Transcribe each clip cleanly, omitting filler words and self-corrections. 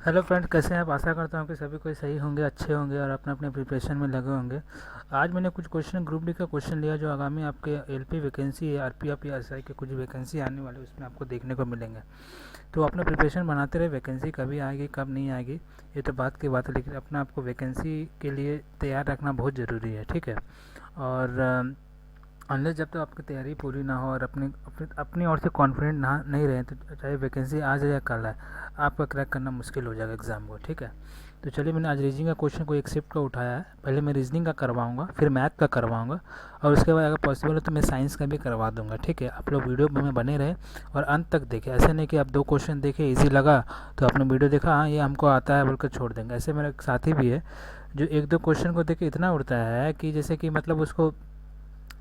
Hello friends, कैसे हैं आप। आशा करता हूँ कि सभी कोई सही होंगे, अच्छे होंगे और अपने अपने प्रिपरेशन में लगे होंगे। आज मैंने कुछ क्वेश्चन ग्रुप डी का क्वेश्चन लिया जो आगामी आपके एलपी वैकेंसी है, आरपी या पीएसआई के कुछ वैकेंसी आने वाले उसमें आपको देखने को मिलेंगे। तो अपना प्रिपरेशन बनाते रहे, वैकेंसी कभी आएगी कब नहीं आएगी ये तो बात की बात है, लेकिन अपना आपको वैकेंसी के लिए तैयार रखना बहुत ज़रूरी है। ठीक है। और अनलेस जब तक आपकी तैयारी पूरी ना हो और अपनी अपनी अपनी ओर से कॉन्फिडेंट ना नहीं रहे तो चाहे वैकेंसी आज है या कल है, आपका क्रैक करना मुश्किल हो जाएगा एग्ज़ाम को। ठीक है। तो चलिए, मैंने आज रीजनिंग का क्वेश्चन को एक शिफ्ट का उठाया है। पहले मैं रीजनिंग का करवाऊंगा, फिर मैथ का करवाऊंगा और उसके बाद अगर पॉसिबल है तो मैं साइंस का भी करवा दूंगा। ठीक है। आप लोग वीडियो में बने रहे और अंत तक देखें। ऐसे नहीं कि आप दो क्वेश्चन देखे, ईजी लगा तो आपने वीडियो देखा, हाँ ये हमको आता है बोलकर छोड़ देंगे। ऐसे मेरा एक साथी भी है जो एक दो क्वेश्चन को देख के इतना उड़ता है कि जैसे कि मतलब उसको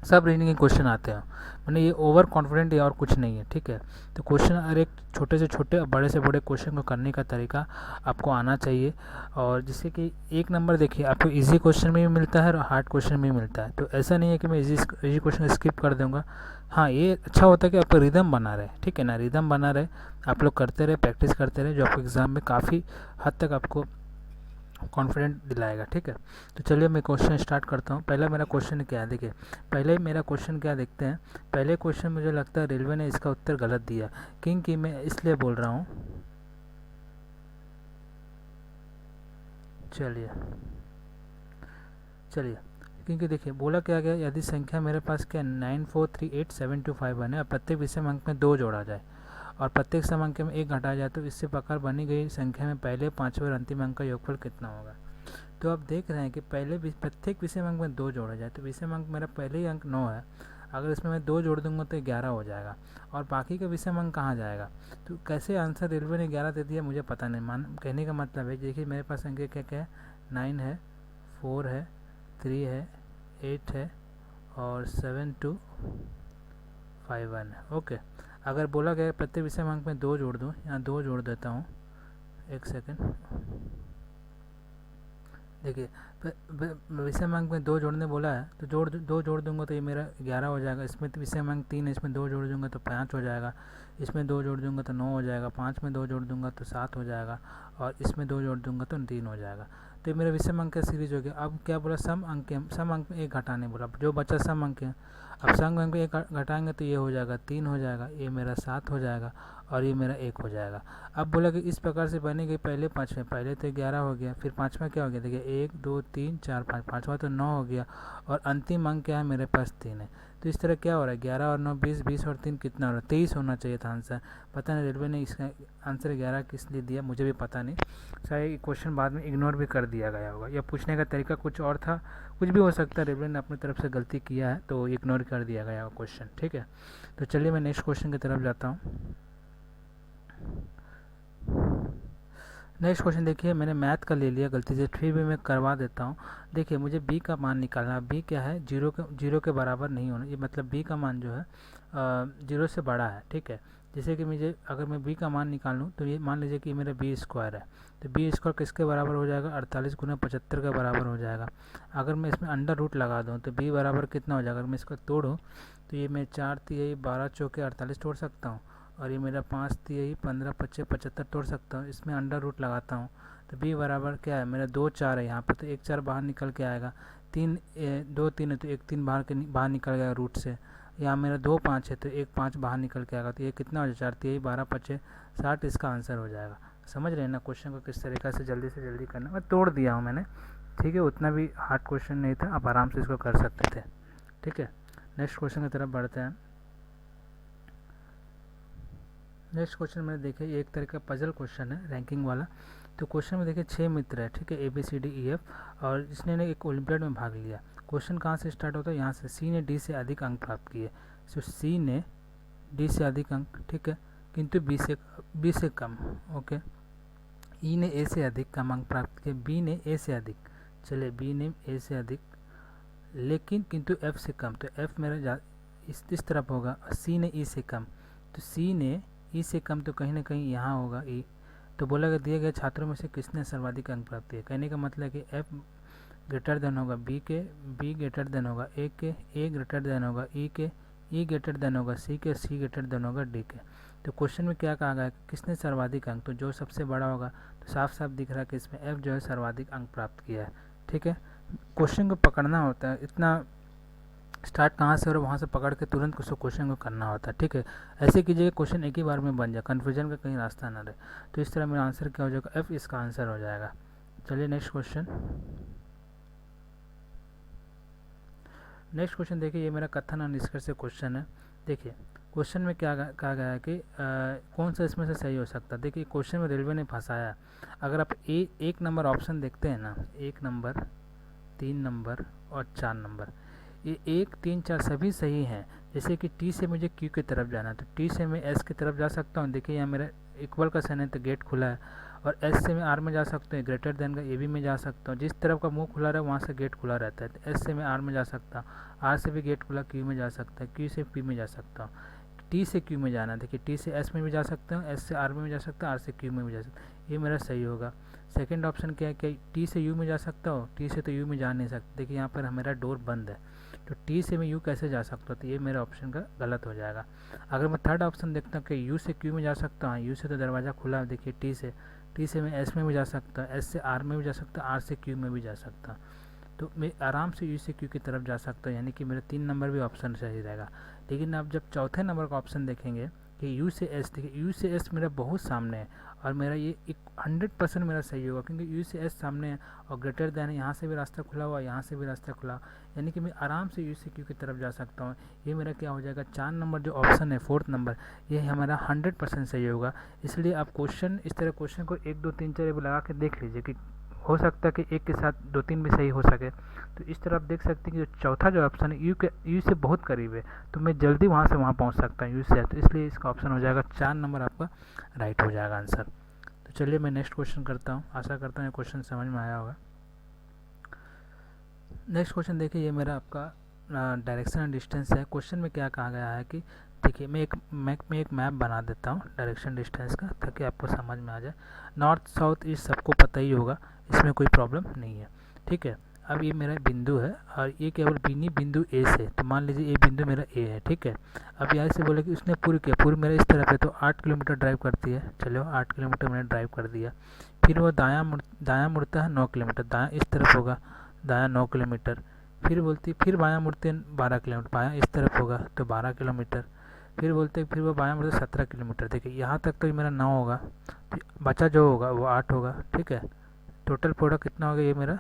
सब रीजनिंग के क्वेश्चन आते हैं। मैंने ये ओवर कॉन्फिडेंट है और कुछ नहीं है। ठीक है। तो क्वेश्चन हर एक छोटे से छोटे और बड़े से बड़े क्वेश्चन को करने का तरीका आपको आना चाहिए। और जिससे कि एक नंबर देखिए आपको इजी क्वेश्चन में भी मिलता है और हार्ड क्वेश्चन में भी मिलता है। तो ऐसा नहीं है कि मैं इजी क्वेश्चन स्किप कर दूंगा। हाँ, ये अच्छा होता है कि आपका रिदम बना रहे। ठीक है ना, रिदम बना रहे, आप लोग करते रहे, प्रैक्टिस करते रहे, जो आपको एग्ज़ाम में काफ़ी हद तक आपको कॉन्फिडेंट दिलाएगा। ठीक है। तो चलिए मैं क्वेश्चन स्टार्ट करता हूँ। पहला मेरा क्वेश्चन क्या है, देखिए पहले मेरा क्वेश्चन क्या देखते हैं। पहले क्वेश्चन मुझे लगता है रेलवे ने इसका उत्तर गलत दिया, क्योंकि मैं इसलिए बोल रहा हूँ। चलिए चलिए, क्योंकि देखिए बोला क्या गया, यदि संख्या मेरे पास क्या 94387251 है और प्रत्येक विषम अंक में 2 जोड़ा जाए और प्रत्येक सम अंक में 1 घटाया जाए तो इससे प्रकार बनी गई संख्या में पहले, पाँचवें और अंतिम अंक का योगफल कितना होगा। तो आप देख रहे हैं कि पहले प्रत्येक विषम अंक में 2 जोड़ा जाए तो विषम अंक मेरा पहले ही अंक 9 है। अगर इसमें मैं 2 जोड़ दूंगा तो 11 हो जाएगा और बाकी का विषम अंक कहाँ जाएगा। तो कैसे आंसर रेलवे ने 11 दे दिया मुझे पता नहीं। कहने का मतलब है, देखिए मेरे पास अंक क्या क्या है, 9 है, 4 है, 3 है, 8 है और 7251 है। ओके। अगर बोला गया प्रत्येक विषम अंक में 2 जोड़ दूँ, यहाँ 2 जोड़ देता हूँ, एक सेकेंड। देखिए विषम अंक में 2 जोड़ने बोला है तो 2 जोड़ दूंगा तो ये मेरा 11 हो जाएगा। इसमें तो विषम अंक 3 है, इसमें 2 जोड़ दूंगा तो 5 हो जाएगा। इसमें 2 जोड़ दूंगा तो 9 हो जाएगा। 5 में 2 जोड़ दूंगा तो 7 हो जाएगा और इसमें 2 जोड़ दूंगा तो 3 हो जाएगा। तो ये मेरा विषम अंक का सीरीज हो गया। अब क्या बोला, सम अंक में 1 घटाने बोला, जो बचा सम अंक है। अब सम अंक में 1 घटाएंगे तो ये हो जाएगा 3 हो जाएगा, ये मेरा 7 हो जाएगा और ये मेरा 1 हो जाएगा। अब बोला कि इस प्रकार से बनेगी पहले पाँचवें, पहले तो 11 हो गया, फिर पाँचवा क्या हो गया, देखिए 1 2 3 4 5, पाँचवा तो 9 हो गया और अंतिम अंक क्या है मेरे पास 3 है। तो इस तरह क्या हो रहा है, 11 और 9 20, 20 और 3 कितना हो रहा है, 23 होना चाहिए था आंसर। पता नहीं रेलवे ने इसका आंसर 11 किस लिए दिया, मुझे भी पता नहीं। शायद क्वेश्चन बाद में इग्नोर भी कर दिया गया होगा या पूछने का तरीका कुछ और था, कुछ भी हो सकता है। रेलवे ने अपनी तरफ से गलती किया है तो इग्नोर कर दिया गया होगा क्वेश्चन। ठीक है। तो चलिए मैं नेक्स्ट क्वेश्चन की तरफ जाता हूँ। नेक्स्ट क्वेश्चन देखिए, मैंने मैथ का ले लिया गलती से, फिर भी मैं करवा देता हूँ। देखिए मुझे बी का मान निकालना। बी क्या है, जीरो के बराबर नहीं होना, ये मतलब बी का मान जो है 0 से बड़ा है। ठीक है। जैसे कि मुझे अगर मैं बी का मान निकाल लूँ तो ये मान लीजिए कि मेरा बी स्क्वायर है, तो बी स्क्वायर किसके बराबर हो जाएगा, 48 गुना 75 के बराबर हो जाएगा। अगर मैं इसमें अंडर रूट लगा दूँ तो बी बराबर कितना हो जाएगा, अगर मैं इसको तोड़ूँ तो ये मैं 4 तिहाई 12 चौके 48 तोड़ सकता हूँ और ये मेरा 5 तिहाई 15 पच्चे 75 तोड़ सकता हूँ। इसमें अंडर रूट लगाता हूँ तो b बराबर क्या है, मेरा 2 4 है यहाँ पे, तो 1 4 बाहर निकल के आएगा। 2 3 है तो 1 3 बाहर निकल गया रूट से। यहाँ मेरा 2 5 है तो 1 5 बाहर निकल के आएगा, तो ये कितना हो जाएगा, 4 तिहाई 12 पच्चे 60, इसका आंसर हो जाएगा। समझ रहे हैं ना क्वेश्चन को किस तरीक़े से जल्दी करना। मैं तोड़ दिया हूँ मैंने। ठीक है, उतना भी हार्ड क्वेश्चन नहीं था, आप आराम से इसको कर सकते थे। ठीक है। नेक्स्ट क्वेश्चन की तरफ बढ़ते हैं। नेक्स्ट क्वेश्चन में देखिए ये एक तरह का पजल क्वेश्चन है, रैंकिंग वाला। तो क्वेश्चन में देखिए 6 मित्र है। ठीक है, ABCDEF, और इसने ने एक ओलंपियाड में भाग लिया। क्वेश्चन कहाँ से स्टार्ट होता है, यहाँ से। सी ने डी से अधिक अंक प्राप्त किए। सो सी ने डी से अधिक अंक, ठीक है, किंतु बी से कम। ओके। ई ने ए से अधिक कम अंक प्राप्त किए, बी ने ए से अधिक, चलिए बी ने ए से अधिक, लेकिन किंतु एफ से कम, तो एफ मेरा इस तरफ होगा। सी ने ई से कम, तो सी ने ई से कम तो कहीं ना कहीं यहाँ होगा ई। तो बोला गया दिए गए छात्रों में से किसने सर्वाधिक अंक प्राप्त किए। कहने का मतलब कि एफ ग्रेटर देन होगा बी के, बी ग्रेटर देन होगा ए ग्रेटर देन होगा ई के, ई ग्रेटर देन होगा सी के, सी ग्रेटर देन होगा डी के। तो क्वेश्चन में क्या कहा गया है, किसने सर्वाधिक अंक, तो जो सबसे बड़ा होगा, तो साफ साफ दिख रहा है कि इसमें एफ जो है सर्वाधिक अंक प्राप्त किया है। ठीक है, क्वेश्चन को पकड़ना होता है, इतना स्टार्ट कहाँ से और वहाँ से पकड़ के तुरंत उसको क्वेश्चन को करना होता है। ठीक है, ऐसे कीजिए क्वेश्चन एक ही बार में बन जाए, कन्फ्यूजन का कहीं रास्ता ना रहे। तो इस तरह मेरा आंसर क्या हो जाएगा, एफ इसका आंसर हो जाएगा। चलिए नेक्स्ट क्वेश्चन। नेक्स्ट क्वेश्चन देखिए, ये मेरा कथन और निष्कर्ष से क्वेश्चन है। देखिए क्वेश्चन में क्या कहा गया है कि कौन सा इसमें से सही हो सकता है। देखिए क्वेश्चन में रेलवे ने फंसाया है। अगर आप एक नंबर ऑप्शन देखते हैं ना, 1 नंबर, 3 नंबर और 4 नंबर, ये 1, 3, 4 सभी सही हैं। जैसे कि टी से मुझे क्यू की तरफ जाना है, तो टी से मैं एस की तरफ जा सकता हूँ। देखिए यहाँ मेरा इक्वल का साइन है तो गेट खुला है, और एस से मैं आर में जा सकता हूँ, ग्रेटर देन का ए बी में जा सकता हूँ। जिस तरफ का मुंह खुला रहा है वहाँ से गेट खुला रहता है। तो एस से मैं आर में जा सकता हूँ, आर से भी गेट खुला क्यू में जा सकता है, क्यू से पी में जा सकता हूँ। टी से क्यू में जाना है, देखिए टी से एस में भी जा सकता हूँ, एस से आर में भी जा सकता हूँ, आर से क्यू में भी जा सकता हूँ। ये मेरा सही होगा। सेकंड ऑप्शन क्या है कि टी से यू में जा सकता हूँ, टी से तो यू में जा नहीं सकता। देखिए यहाँ पर मेरा डोर बंद है, तो टी से मैं यू कैसे जा सकता हूँ, तो ये मेरा ऑप्शन का गलत हो जाएगा। अगर मैं थर्ड ऑप्शन देखता हूँ कि यू से क्यू में जा सकता हूँ, यू से तो दरवाज़ा खुला है, देखिए टी से मैं एस में भी जा सकता हूँ, एस से आर में भी जा सकता हूँ, आर से क्यू में भी जा सकता हूँ। तो मैं आराम से यू से क्यू की तरफ जा सकता हूँ, यानी कि मेरा 3 नंबर भी ऑप्शन सही रहेगा। लेकिन आप जब चौथे नंबर का ऑप्शन देखेंगे कि यू से एस, देखिए यू से एस मेरा बहुत सामने है, और मेरा ये 100% मेरा सही होगा, क्योंकि यू से एस सामने है और ग्रेटर देन है, यहाँ से भी रास्ता खुला हुआ है, यहाँ से भी रास्ता खुला, यानी कि मैं आराम से यू से क्यू की तरफ जा सकता हूँ। ये मेरा क्या हो जाएगा, 4 नंबर जो ऑप्शन है, 4th नंबर, ये हमारा 100% सही होगा। इसलिए आप क्वेश्चन इस तरह क्वेश्चन को 1, 2, 3, 4 लगा के देख लीजिए कि हो सकता है कि एक के साथ 2, 3 भी सही हो सके। तो इस तरह आप देख सकते हैं कि जो चौथा जो ऑप्शन है यू से बहुत करीब है, तो मैं जल्दी वहाँ से वहाँ पहुँच सकता हूँ यू से, तो इसलिए इसका ऑप्शन हो जाएगा 4 नंबर आपका राइट हो जाएगा आंसर। तो चलिए मैं नेक्स्ट क्वेश्चन करता हूँ, आशा करता हूँ ये क्वेश्चन समझ में आया होगा। नेक्स्ट क्वेश्चन देखिए, ये मेरा आपका डायरेक्शन एंड डिस्टेंस है। क्वेश्चन में क्या कहा गया है कि देखिए मैं एक मैप बना देता हूँ डायरेक्शन डिस्टेंस का, ताकि आपको समझ में आ जाए। नॉर्थ साउथ ईस्ट सबको पता ही होगा, इसमें कोई प्रॉब्लम नहीं है। ठीक है, अब ये मेरा बिंदु है और ये केवल बिंदु ए से, तो मान लीजिए ये बिंदु मेरा ए है। ठीक है, अब यहाँ से बोले कि उसने पूरी मेरा इस तरफ है, तो 8 किलोमीटर ड्राइव करती है। चलो 8 किलोमीटर मैंने ड्राइव कर दिया। फिर वो दायाँ मुड़ता है 9 किलोमीटर, दायाँ इस तरफ होगा, दायाँ 9 किलोमीटर। फिर बोलती फिर बायाँ मुड़ते 12 किलोमीटर, बायाँ इस तरफ होगा तो 12 किलोमीटर। फिर बोलते फिर वो बायाँ मुड़ते 17 किलोमीटर। देखिए यहाँ तक तो मेरा 9 होगा, बचा जो होगा वो 8 होगा। ठीक है, टोटल प्रोडक्ट कितना हो गया, ये मेरा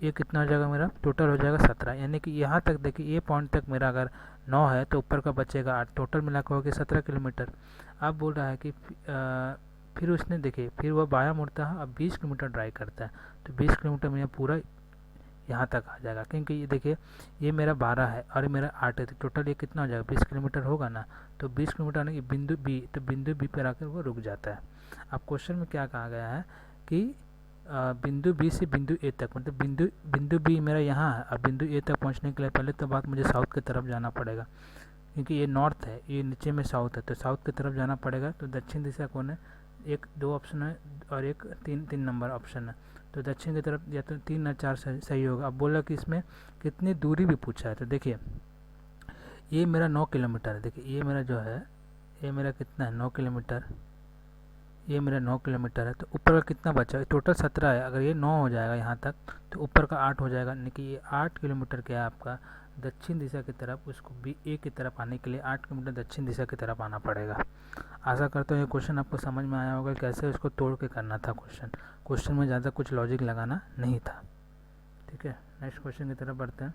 ये कितना हो जाएगा, मेरा टोटल हो जाएगा 17। यानी कि यहाँ तक देखिए ये पॉइंट तक मेरा अगर 9 है तो ऊपर का बचेगा 8, टोटल मिला के हो गया 17 किलोमीटर। अब बोल रहा है कि फिर उसने देखिए फिर वह बायाँ मुड़ता है, अब 20 किलोमीटर ड्राइव करता है, तो 20 किलोमीटर मेरा पूरा यहाँ तक आ जाएगा, क्योंकि ये देखिए ये मेरा 12 है और ये मेरा 8 है, तो टोटल ये कितना हो जाएगा, 20 किलोमीटर होगा ना। तो 20 किलोमीटर आने की बिंदु बी, तो बिंदु बी पर आकर वो रुक जाता है। अब क्वेश्चन में क्या कहा गया है कि बिंदु बी से बिंदु ए तक, मतलब बिंदु बी मेरा यहाँ है, अब बिंदु ए तक पहुँचने के लिए पहले तो बात मुझे साउथ की तरफ जाना पड़ेगा, क्योंकि ये नॉर्थ है, ये नीचे में साउथ है, तो साउथ की तरफ जाना पड़ेगा। तो दक्षिण दिशा कौन है, 1, 2 ऑप्शन है और एक 3 नंबर ऑप्शन है, तो दक्षिण की तरफ या तो 3 या 4 सही होगा। अब बोला कि इसमें कितनी दूरी भी पूछा है, तो देखिए ये मेरा 9 किलोमीटर है। देखिए ये मेरा जो है ये मेरा कितना है, 9 किलोमीटर, ये मेरा 9 किलोमीटर है, तो ऊपर का कितना बचा, टोटल 17 है। अगर ये 9 हो जाएगा यहाँ तक तो ऊपर का 8 हो जाएगा, यानी कि ये 8 किलोमीटर क्या है आपका दक्षिण दिशा की तरफ, उसको बी ए की तरफ आने के लिए 8 किलोमीटर दक्षिण दिशा की तरफ आना पड़ेगा। आशा करता हूँ ये क्वेश्चन आपको समझ में आया होगा, कैसे उसको तोड़ के करना था क्वेश्चन में ज़्यादा कुछ लॉजिक लगाना नहीं था। ठीक है, नेक्स्ट क्वेश्चन की तरफ बढ़ते हैं।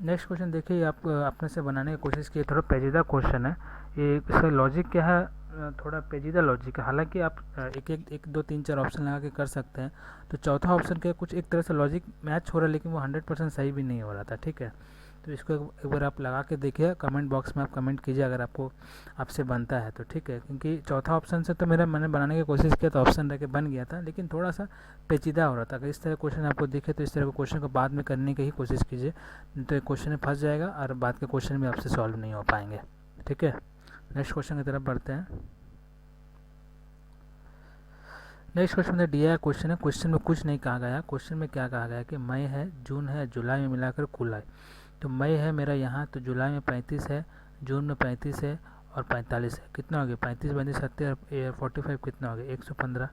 नेक्स्ट क्वेश्चन देखिए, आप अपने से बनाने की कोशिश की, थोड़ा पेचीदा क्वेश्चन है ये, इसका लॉजिक क्या है, थोड़ा पेचीदा लॉजिक है। हालांकि आप एक 2 3 4 ऑप्शन लगा के कर सकते हैं। तो चौथा ऑप्शन के कुछ एक तरह से लॉजिक मैच हो रहा है, लेकिन वो 100% सही भी नहीं हो रहा था। ठीक है, तो इसको एक बार आप लगा के देखिए, कमेंट बॉक्स में आप कमेंट कीजिए अगर आपसे बनता है तो। ठीक है, क्योंकि चौथा ऑप्शन से तो मैंने बनाने की कोशिश किया, तो ऑप्शन रह के बन गया था, लेकिन थोड़ा सा पेचीदा हो रहा था। अगर इस तरह क्वेश्चन आपको दिखे तो इस तरह के क्वेश्चन को बाद में करने की ही कोशिश कीजिए, नहीं तो क्वेश्चन में फंस जाएगा और बाद के क्वेश्चन भी आपसे सॉल्व नहीं हो पाएंगे। ठीक है, नेक्स्ट क्वेश्चन की तरफ बढ़ते हैं। नेक्स्ट क्वेश्चन में दिया क्वेश्चन है, क्वेश्चन में कुछ नहीं कहा गया। क्वेश्चन में क्या कहा गया कि मई है, जून है, जुलाई में मिलाकर कुल आय। तो मई है मेरा यहाँ, तो जुलाई में 35 है, जून में 35 है और 45 है। कितना हो गया? 35 35 70 45 कितना हो गया? 115।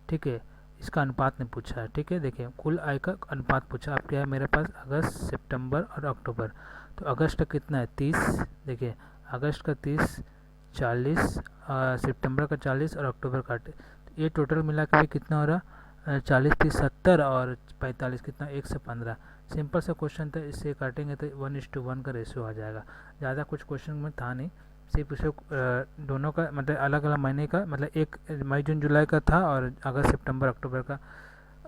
ठीक है, इसका अनुपात ने पूछा है। ठीक है, देखिए कुल आय का अनुपात पूछा। अब क्या है मेरे पास? अगस्त, सितंबर और अक्टूबर। तो अगस्त का कितना है? 30। देखिए अगस्त का 30, 40, सितंबर का 40 और अक्टूबर का 8। तो ये टोटल मिला के भी कितना हो रहा? 40 30 70 और 45 कितना? 115। सिंपल सा क्वेश्चन था, इससे काटेंगे तो 1:1 का रेशियो आ जाएगा। ज़्यादा कुछ क्वेश्चन में था नहीं, सिर्फ उसे दोनों का मतलब अलग अलग महीने का, मतलब एक मई जून जुलाई का था और अगस्त सितंबर अक्टूबर का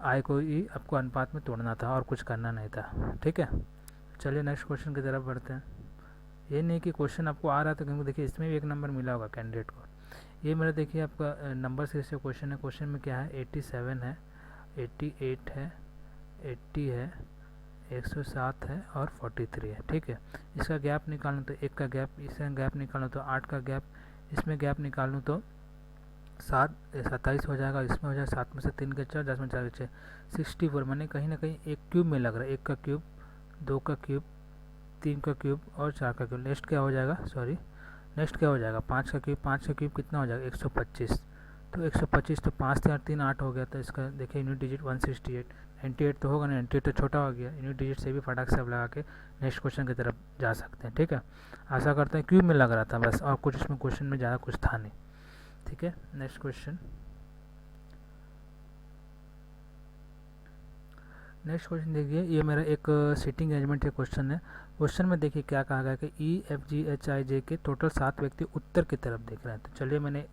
आय को ही आपको अनुपात में तोड़ना था और कुछ करना नहीं था। ठीक है, चलिए नेक्स्ट क्वेश्चन की तरफ बढ़ते हैं। ये नहीं कि क्वेश्चन आपको आ रहा था, क्योंकि देखिए इसमें भी एक नंबर मिला होगा कैंडिडेट को। ये मेरा देखिए आपका नंबर सीरीज से क्वेश्चन है। क्वेश्चन में क्या है? 87 है, 88 है, 80 है, 107 है और 43 है। ठीक है, इसका गैप निकालूँ तो 1 का गैप, इसका गैप निकालूँ तो 8 का गैप, इसमें गैप निकालूँ तो 27 हो जाएगा, इसमें हो जाएगा 7 में से 3 के 4, 10 में 4 के 6, 64। मैंने कहीं ना कहीं एक क्यूब में लग रहा है, 1 का क्यूब, 2 का क्यूब, 3 का क्यूब और 4 का क्यूब। नेक्स्ट क्या हो जाएगा? सॉरी, नेक्स्ट क्या हो जाएगा? 5 का क्यूब, 5 का क्यूब कितना हो जाएगा? 125। तो 125 तो 5 3 8 3 8 हो गया। तो इसका देखिए यूनिट डिजिट 168। 98 तो होगा ना, 98 तो छोटा हो गया। यूनिट डिजिट से भी फटाक से आप लगा के नेक्स्ट क्वेश्चन की तरफ जा सकते हैं। ठीक है, आशा करते हैं क्यूब में लग रहा था बस, और कुछ इसमें क्वेश्चन में ज़्यादा कुछ था नहीं। ठीक है, नेक्स्ट क्वेश्चन। नेक्स्ट क्वेश्चन देखिए, ये मेरा एक सीटिंग अरेंजमेंट के क्वेश्चन है। क्वेश्चन में देखिए क्या कहा गया कि EFGHIJ के टोटल 7 व्यक्ति उत्तर की तरफ देख रहे हैं। तो चलिए मैंने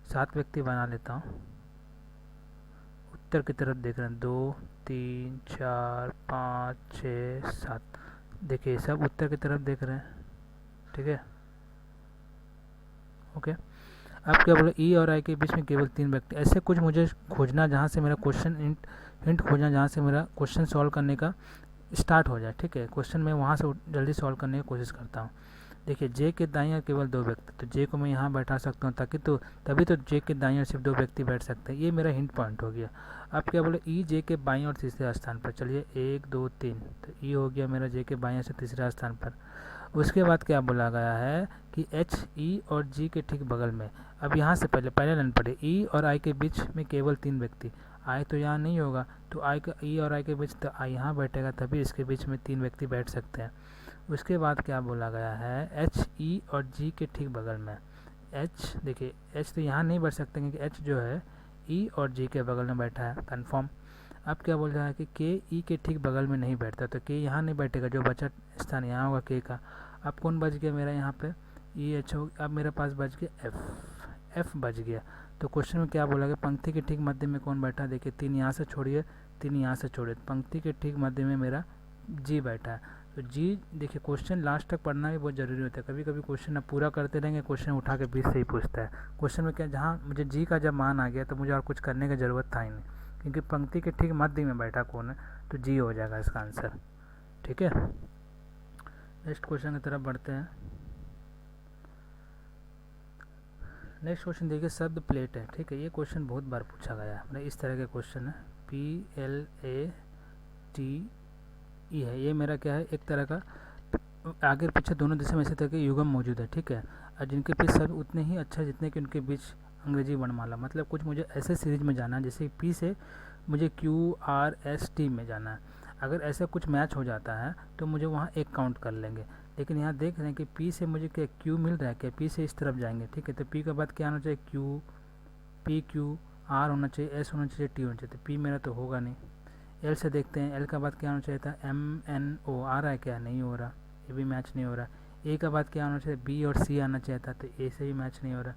7 व्यक्ति बना लेता हूँ, उत्तर की तरफ देख रहे हैं। 2 3 4 5 6 7। देखिए सब उत्तर की तरफ देख रहे हैं। ठीक है, ओके। अब क्या बोला? ई और आई के बीच में केवल 3 व्यक्ति। ऐसे कुछ मुझे खोजना जहाँ से मेरा क्वेश्चन हिंट खोजना, जहाँ से मेरा क्वेश्चन सॉल्व करने का स्टार्ट हो जाए। ठीक है, क्वेश्चन मैं वहाँ से जल्दी सॉल्व करने की कोशिश करता हूँ। देखिए जे के दाईं ओर केवल 2 व्यक्ति, तो जे को मैं यहाँ बैठा सकता हूँ, ताकि तो तभी तो जे के दाईं ओर सिर्फ 2 व्यक्ति बैठ सकते हैं। ये मेरा हिंट पॉइंट हो गया। अब क्या बोले? ई जे के बाईं ओर तीसरे स्थान पर। चलिए 1 2 3, तो ई हो गया मेरा जे के बाईं ओर से तीसरा स्थान पर। उसके बाद क्या बोला गया है कि एच, ई और जी के ठीक बगल में। अब यहाँ से पहले लाइन पढ़े, ई और आई के बीच में केवल 3 व्यक्ति। आई तो यहाँ नहीं होगा, तो आई का ई और आई के बीच, तो आई यहाँ बैठेगा, तभी इसके बीच में 3 व्यक्ति बैठ सकते हैं। उसके बाद क्या बोला गया है? एच, ई और जी के ठीक बगल में। एच, देखिए एच तो यहाँ नहीं बैठ सकते, क्योंकि एच जो है ई और जी के बगल में बैठा है, कन्फर्म। अब क्या बोल रहा है कि के ई के ठीक बगल में नहीं बैठता, तो के यहाँ नहीं बैठेगा, जो बचा स्थान यहाँ होगा के का। अब कौन बच गया मेरा यहाँ पे? ई एच हो। अब मेरे पास बच गया एफ बच गया। तो क्वेश्चन में क्या बोला गया? पंक्ति के ठीक मध्य में कौन बैठा? देखिए 3 यहाँ से छोड़िए, 3 यहाँ से छोड़िए, पंक्ति के ठीक मध्य में मेरा जी बैठा है। तो जी, देखिए क्वेश्चन लास्ट तक पढ़ना भी बहुत ज़रूरी होता है। कभी कभी क्वेश्चन आप पूरा करते रहेंगे, क्वेश्चन उठा के बीच से ही पूछता है। क्वेश्चन में क्या, जहाँ मुझे जी का जब मान आ गया तो मुझे और कुछ करने की ज़रूरत था ही नहीं, क्योंकि पंक्ति के ठीक मध्य में बैठा कौन है, तो जी हो जाएगा इसका आंसर। ठीक है, नेक्स्ट क्वेश्चन की तरफ बढ़ते हैं। नेक्स्ट क्वेश्चन देखिए, शब्द प्लेट है। ठीक है, ये क्वेश्चन बहुत बार पूछा गया है, मतलब इस तरह के क्वेश्चन है। PLATE है, ये मेरा क्या है? एक तरह का आगे पीछे दोनों दिशा में इसी तरह के युग्म मौजूद है। ठीक है, और जिनके बीच शब्द उतने ही अच्छा जितने कि उनके बीच अंग्रेजी वर्णमाला। मतलब कुछ मुझे ऐसे सीरीज में जाना है, जैसे पी से मुझे QRST में जाना है। अगर ऐसा कुछ मैच हो जाता है तो मुझे वहाँ एक काउंट कर लेंगे। लेकिन यहाँ देख रहे हैं कि पी से मुझे क्या क्यू मिल रहा है, क्या पी से इस तरफ जाएंगे। ठीक है, तो पी के बाद क्या होना चाहिए? क्यू, PQ, R होना चाहिए, S होना चाहिए, T होना चाहिए। तो पी मेरा तो होगा नहीं। एल से देखते हैं, एल का बाद क्या होना चाहिए था? MNO आ रहा है क्या? नहीं हो रहा, ये भी मैच नहीं हो रहा। ए का बाद क्या होना चाहिए? B और C आना चाहिए था, तो ए से भी मैच नहीं हो रहा।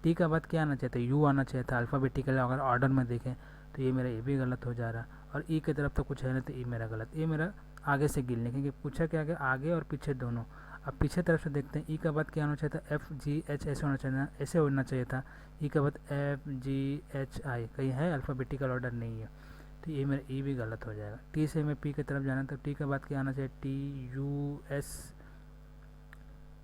टी का बाद क्या आना चाहिए था? U आना चाहिए था। अल्फ़ाबेटिकल अगर ऑर्डर में देखें तो ये मेरा ये भी गलत हो जा रहा। और ई की तरफ तो कुछ है नहीं, तो ई मेरा गलत। ये मेरा आगे से गिनने, क्योंकि पूछा क्या गया? आगे और पीछे दोनों। अब पीछे तरफ से देखते हैं, ई का बाद क्या होना चाहिए था? FGH ऐसे होना चाहिए, ऐसे होना चाहिए था। ई का बाद FGHI, कहीं है? अल्फ़ाबेटिकल ऑर्डर नहीं है, तो ये मेरा ई भी गलत हो जाएगा। टी से मैं पी की तरफ जाना, तो टी के बाद क्या आना चाहिए?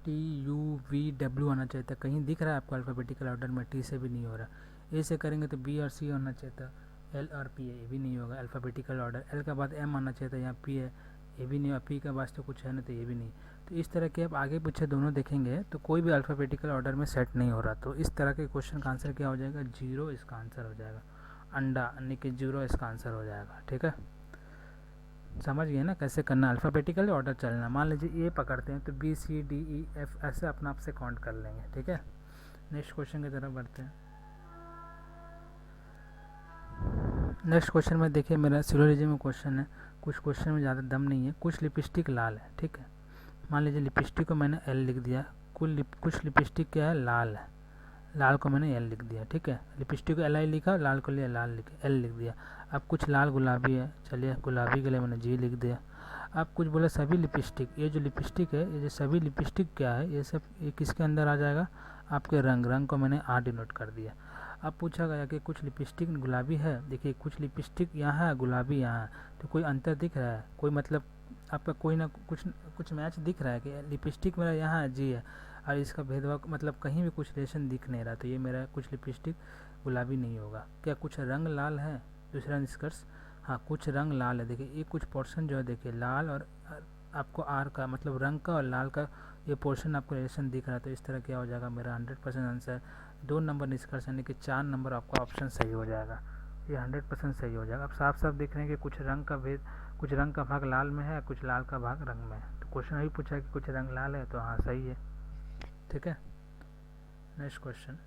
TUVW आना चाहिए था। कहीं दिख रहा है आपको अल्फ़ाबेटिकल ऑर्डर में? टी से भी नहीं हो रहा। ए से करेंगे तो बी और सी होना चाहिए था। एल और पी है, ये भी नहीं होगा अल्फ़ाबेटिकल ऑर्डर। एल के बाद एम आना चाहिए था, यहाँ पी है, ये भी नहीं, अपी के पास तो कुछ है ना, तो ये भी नहीं। तो इस तरह के आप आगे पीछे दोनों देखेंगे तो कोई भी अल्फ़ाबेटिकल ऑर्डर में सेट नहीं हो रहा। तो इस तरह के क्वेश्चन का आंसर क्या हो जाएगा, 0 इसका आंसर हो जाएगा। अंडा यानी कि 0 इसका आंसर हो जाएगा। ठीक है, समझ गए ना कैसे करना, अल्फ़ाबेटिकल ऑर्डर चलना। मान लीजिए ए पकड़ते हैं तो B C D E F ऐसे अपने आप से काउंट कर लेंगे। ठीक है, नेक्स्ट क्वेश्चन की तरफ बढ़ते हैं। नेक्स्ट क्वेश्चन में देखिए मेरा सिलोजिज्म में क्वेश्चन है। कुछ क्वेश्चन में ज़्यादा दम नहीं है। कुछ लिपस्टिक लाल है। ठीक है, मान लीजिए लिपस्टिक को मैंने एल लिख दिया। कुछ लिपस्टिक क्या है, लाल है, लाल को मैंने एल लिख दिया। ठीक है, लिपस्टिक को एल आई लिखा, लाल को लिए लाल लिख एल लिख दिया। अब कुछ लाल गुलाबी है, चलिए गुलाबी के लिए मैंने जी लिख दिया। अब कुछ बोला सभी लिपस्टिक, ये जो लिपस्टिक है, ये जो सभी लिपस्टिक क्या है, ये सब ये किसके अंदर आ जाएगा, आपके रंग को मैंने आर डिनोट कर दिया। अब पूछा गया कि कुछ लिपस्टिक गुलाबी है, देखिए कुछ लिपस्टिक यहाँ है, गुलाबी यहाँ है, तो कोई अंतर दिख रहा है, कोई मतलब आपका कोई ना कुछ मैच दिख रहा है कि लिपस्टिक मेरा यहाँ है जी है, और इसका भेदभाव मतलब कहीं भी कुछ रिलेशन दिख नहीं रहा, तो ये मेरा कुछ लिपस्टिक गुलाबी नहीं होगा। क्या कुछ रंग लाल है, दूसरा निष्कर्ष, हाँ कुछ रंग लाल है। देखिए ये कुछ पोर्शन जो है, देखिए लाल और आपको आर का मतलब रंग का और लाल का ये पोर्शन आपको रिलेशन दिख रहा है, तो इस तरह क्या हो जाएगा मेरा 100% आंसर। 2 नंबर निष्कर्ष यानी कि 4 नंबर आपका ऑप्शन सही हो जाएगा, ये 100% सही हो जाएगा। अब साफ साफ देख रहे हैं कि कुछ रंग का भेद, कुछ रंग का भाग लाल में है, कुछ लाल का भाग रंग में है। तो क्वेश्चन अभी पूछा कि कुछ रंग लाल है, तो हाँ सही है। ठीक है, नेक्स्ट क्वेश्चन।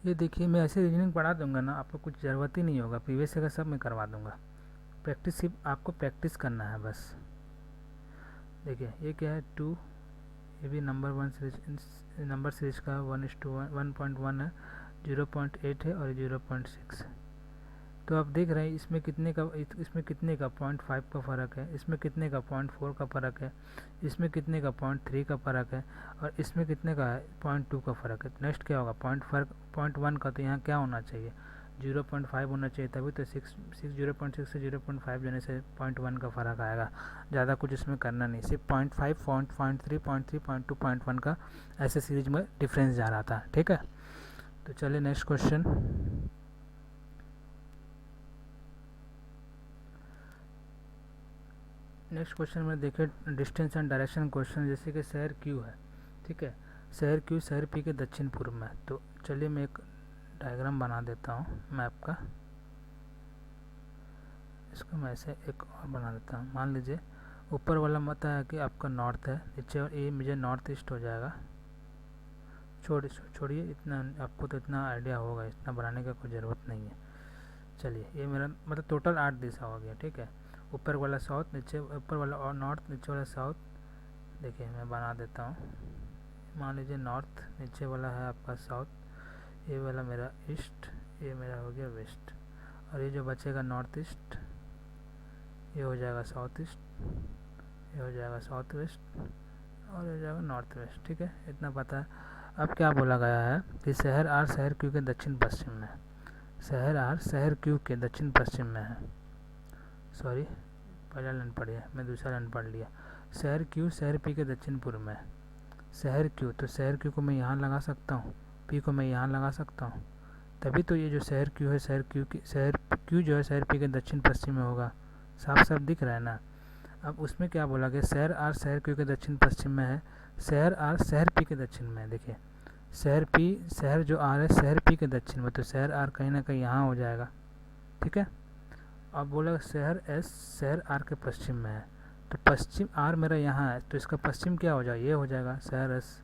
ये देखिए मैं ऐसे रीजनिंग पढ़ा दूंगा ना, आपको कुछ ज़रूरत ही नहीं होगा, प्रीवियस का सब मैं करवा दूंगा। प्रैक्टिस सिर्फ आपको प्रैक्टिस करना है बस। देखिए ये क्या है 2, ये भी नंबर 1 सीरीज, नंबर सीरीज का 1:1 है, 0.8 है और 0.6। तो आप देख रहे हैं इसमें कितने का 0.5 का फ़र्क है, इसमें कितने का 0.4 का फ़र्क है, इसमें कितने का 0.3 का फ़र्क है, और इसमें कितने का है 0.2 का फ़र्क है। नेक्स्ट क्या होगा 0.1 का, तो यहाँ क्या होना चाहिए 0.5 होना चाहिए, तभी तो 0.6 से 0.5 जाने से 0.1 का फ़र्क आएगा। ज़्यादा कुछ इसमें करना नहीं, सिर्फ 0.5, 0.3, 0.3, 0.2, 0.1 का ऐसे सीरीज में डिफरेंस जा रहा था। ठीक है, तो चलिए नेक्स्ट क्वेश्चन। नेक्स्ट क्वेश्चन में देखिए डिस्टेंस एंड डायरेक्शन क्वेश्चन, जैसे कि शहर क्यू है। ठीक है, शहर क्यू शहर पी के दक्षिण पूर्व में। तो चलिए मैं एक डायग्राम बना देता हूँ मैप का, इसको मैं ऐसे एक और बना देता हूँ। मान लीजिए ऊपर वाला मत है कि आपका नॉर्थ है, नीचे ये मुझे नॉर्थ ईस्ट हो जाएगा। छोड़िए इतना, आपको तो इतना आइडिया होगा, इतना बनाने का कोई ज़रूरत नहीं है। चलिए ये मेरा मतलब टोटल 8 दिशा हो गया। ठीक है, ऊपर वाला साउथ, नीचे ऊपर वाला और नॉर्थ, नीचे वाला साउथ। देखिए मैं बना देता हूँ, मान लीजिए नॉर्थ, नीचे वाला है आपका साउथ, ये वाला मेरा ईस्ट, ये मेरा हो गया वेस्ट, और ये जो बचेगा नॉर्थ ईस्ट, ये हो जाएगा साउथ ईस्ट, ये हो जाएगा साउथ वेस्ट, और ये हो जाएगा नॉर्थ वेस्ट। ठीक है, इतना पता है। अब क्या बोला गया है कि शहर आर शहर क्यू के दक्षिण पश्चिम में, शहर आर शहर क्यू के दक्षिण पश्चिम में है। सॉरी पहला लाइन पढ़िए, मैं दूसरा लाइन पढ़ लिया। शहर क्यू शहर पी के दक्षिण पूर्व में, शहर क्यू, तो शहर क्यू को मैं यहाँ लगा सकता हूँ, पी को मैं यहाँ लगा सकता हूँ, तभी तो ये जो शहर क्यू है, शहर क्यू जो है शहर पी के दक्षिण पश्चिम में होगा। साफ साफ दिख रहा है ना। अब उसमें क्या बोला गया, शहर आर शहर क्यू के दक्षिण पश्चिम में है, शहर आर शहर पी के दक्षिण में है। देखिए शहर पी, शहर जो आर है शहर पी के दक्षिण में, तो शहर आर कहीं ना कहीं यहाँ हो जाएगा। ठीक है, अब बोला शहर एस शहर आर के पश्चिम में है, तो पश्चिम आर मेरा यहाँ है, तो इसका पश्चिम क्या हो जाएगा, ये हो जाएगा शहर एस।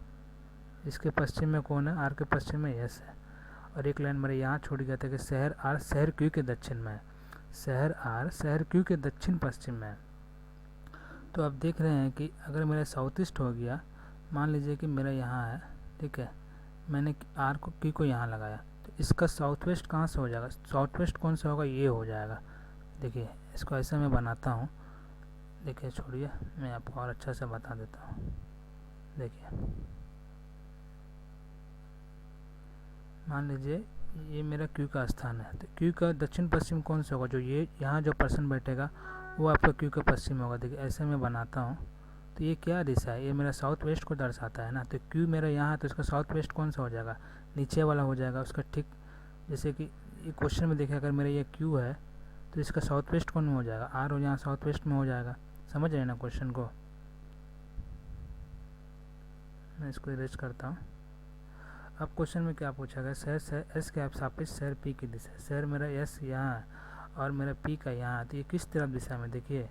इसके पश्चिम में कौन है, आर के पश्चिम में एस है। और एक लाइन मेरे यहाँ छूट गया था कि शहर आर शहर क्यू के दक्षिण में है, शहर आर शहर क्यू के दक्षिण पश्चिम में है। तो आप देख रहे हैं कि अगर मेरा साउथ ईस्ट हो गया, मान लीजिए कि मेरा यहाँ है, ठीक है, मैंने आर को क्यू को यहाँ लगाया, तो इसका साउथ वेस्ट कहाँ से हो जाएगा, साउथ वेस्ट कौन सा होगा, ये हो जाएगा। देखिए इसको ऐसे मैं बनाता हूँ, देखिए छोड़िए मैं आपको और अच्छा से बता देता हूँ। देखिए मान लीजिए ये मेरा क्यू का स्थान है, तो क्यू का दक्षिण पश्चिम कौन सा होगा, जो ये यहाँ जो पर्सन बैठेगा वो आपका क्यू का पश्चिम होगा। देखिए ऐसे मैं बनाता हूँ, तो ये क्या दिशा है, ये मेरा साउथ वेस्ट को दर्शाता है ना। तो क्यू मेरा यहाँ है, तो इसका साउथ वेस्ट कौन सा हो जाएगा, नीचे वाला हो जाएगा उसका। ठीक जैसे कि ये क्वेश्चन में देखिए, अगर मेरा ये क्यू है तो इसका साउथ वेस्ट कौन में हो जाएगा, आर हो यहाँ साउथ वेस्ट में हो जाएगा। समझ रहे ना क्वेश्चन को, मैं इसको इरेज करता हूँ। अब क्वेश्चन में क्या पूछा गया, शहर एस के सापेक्ष शहर पी की दिशा, शहर मेरा एस यहाँ है और मेरा पी का यहाँ है, तो ये किस तरफ दिशा में, देखिए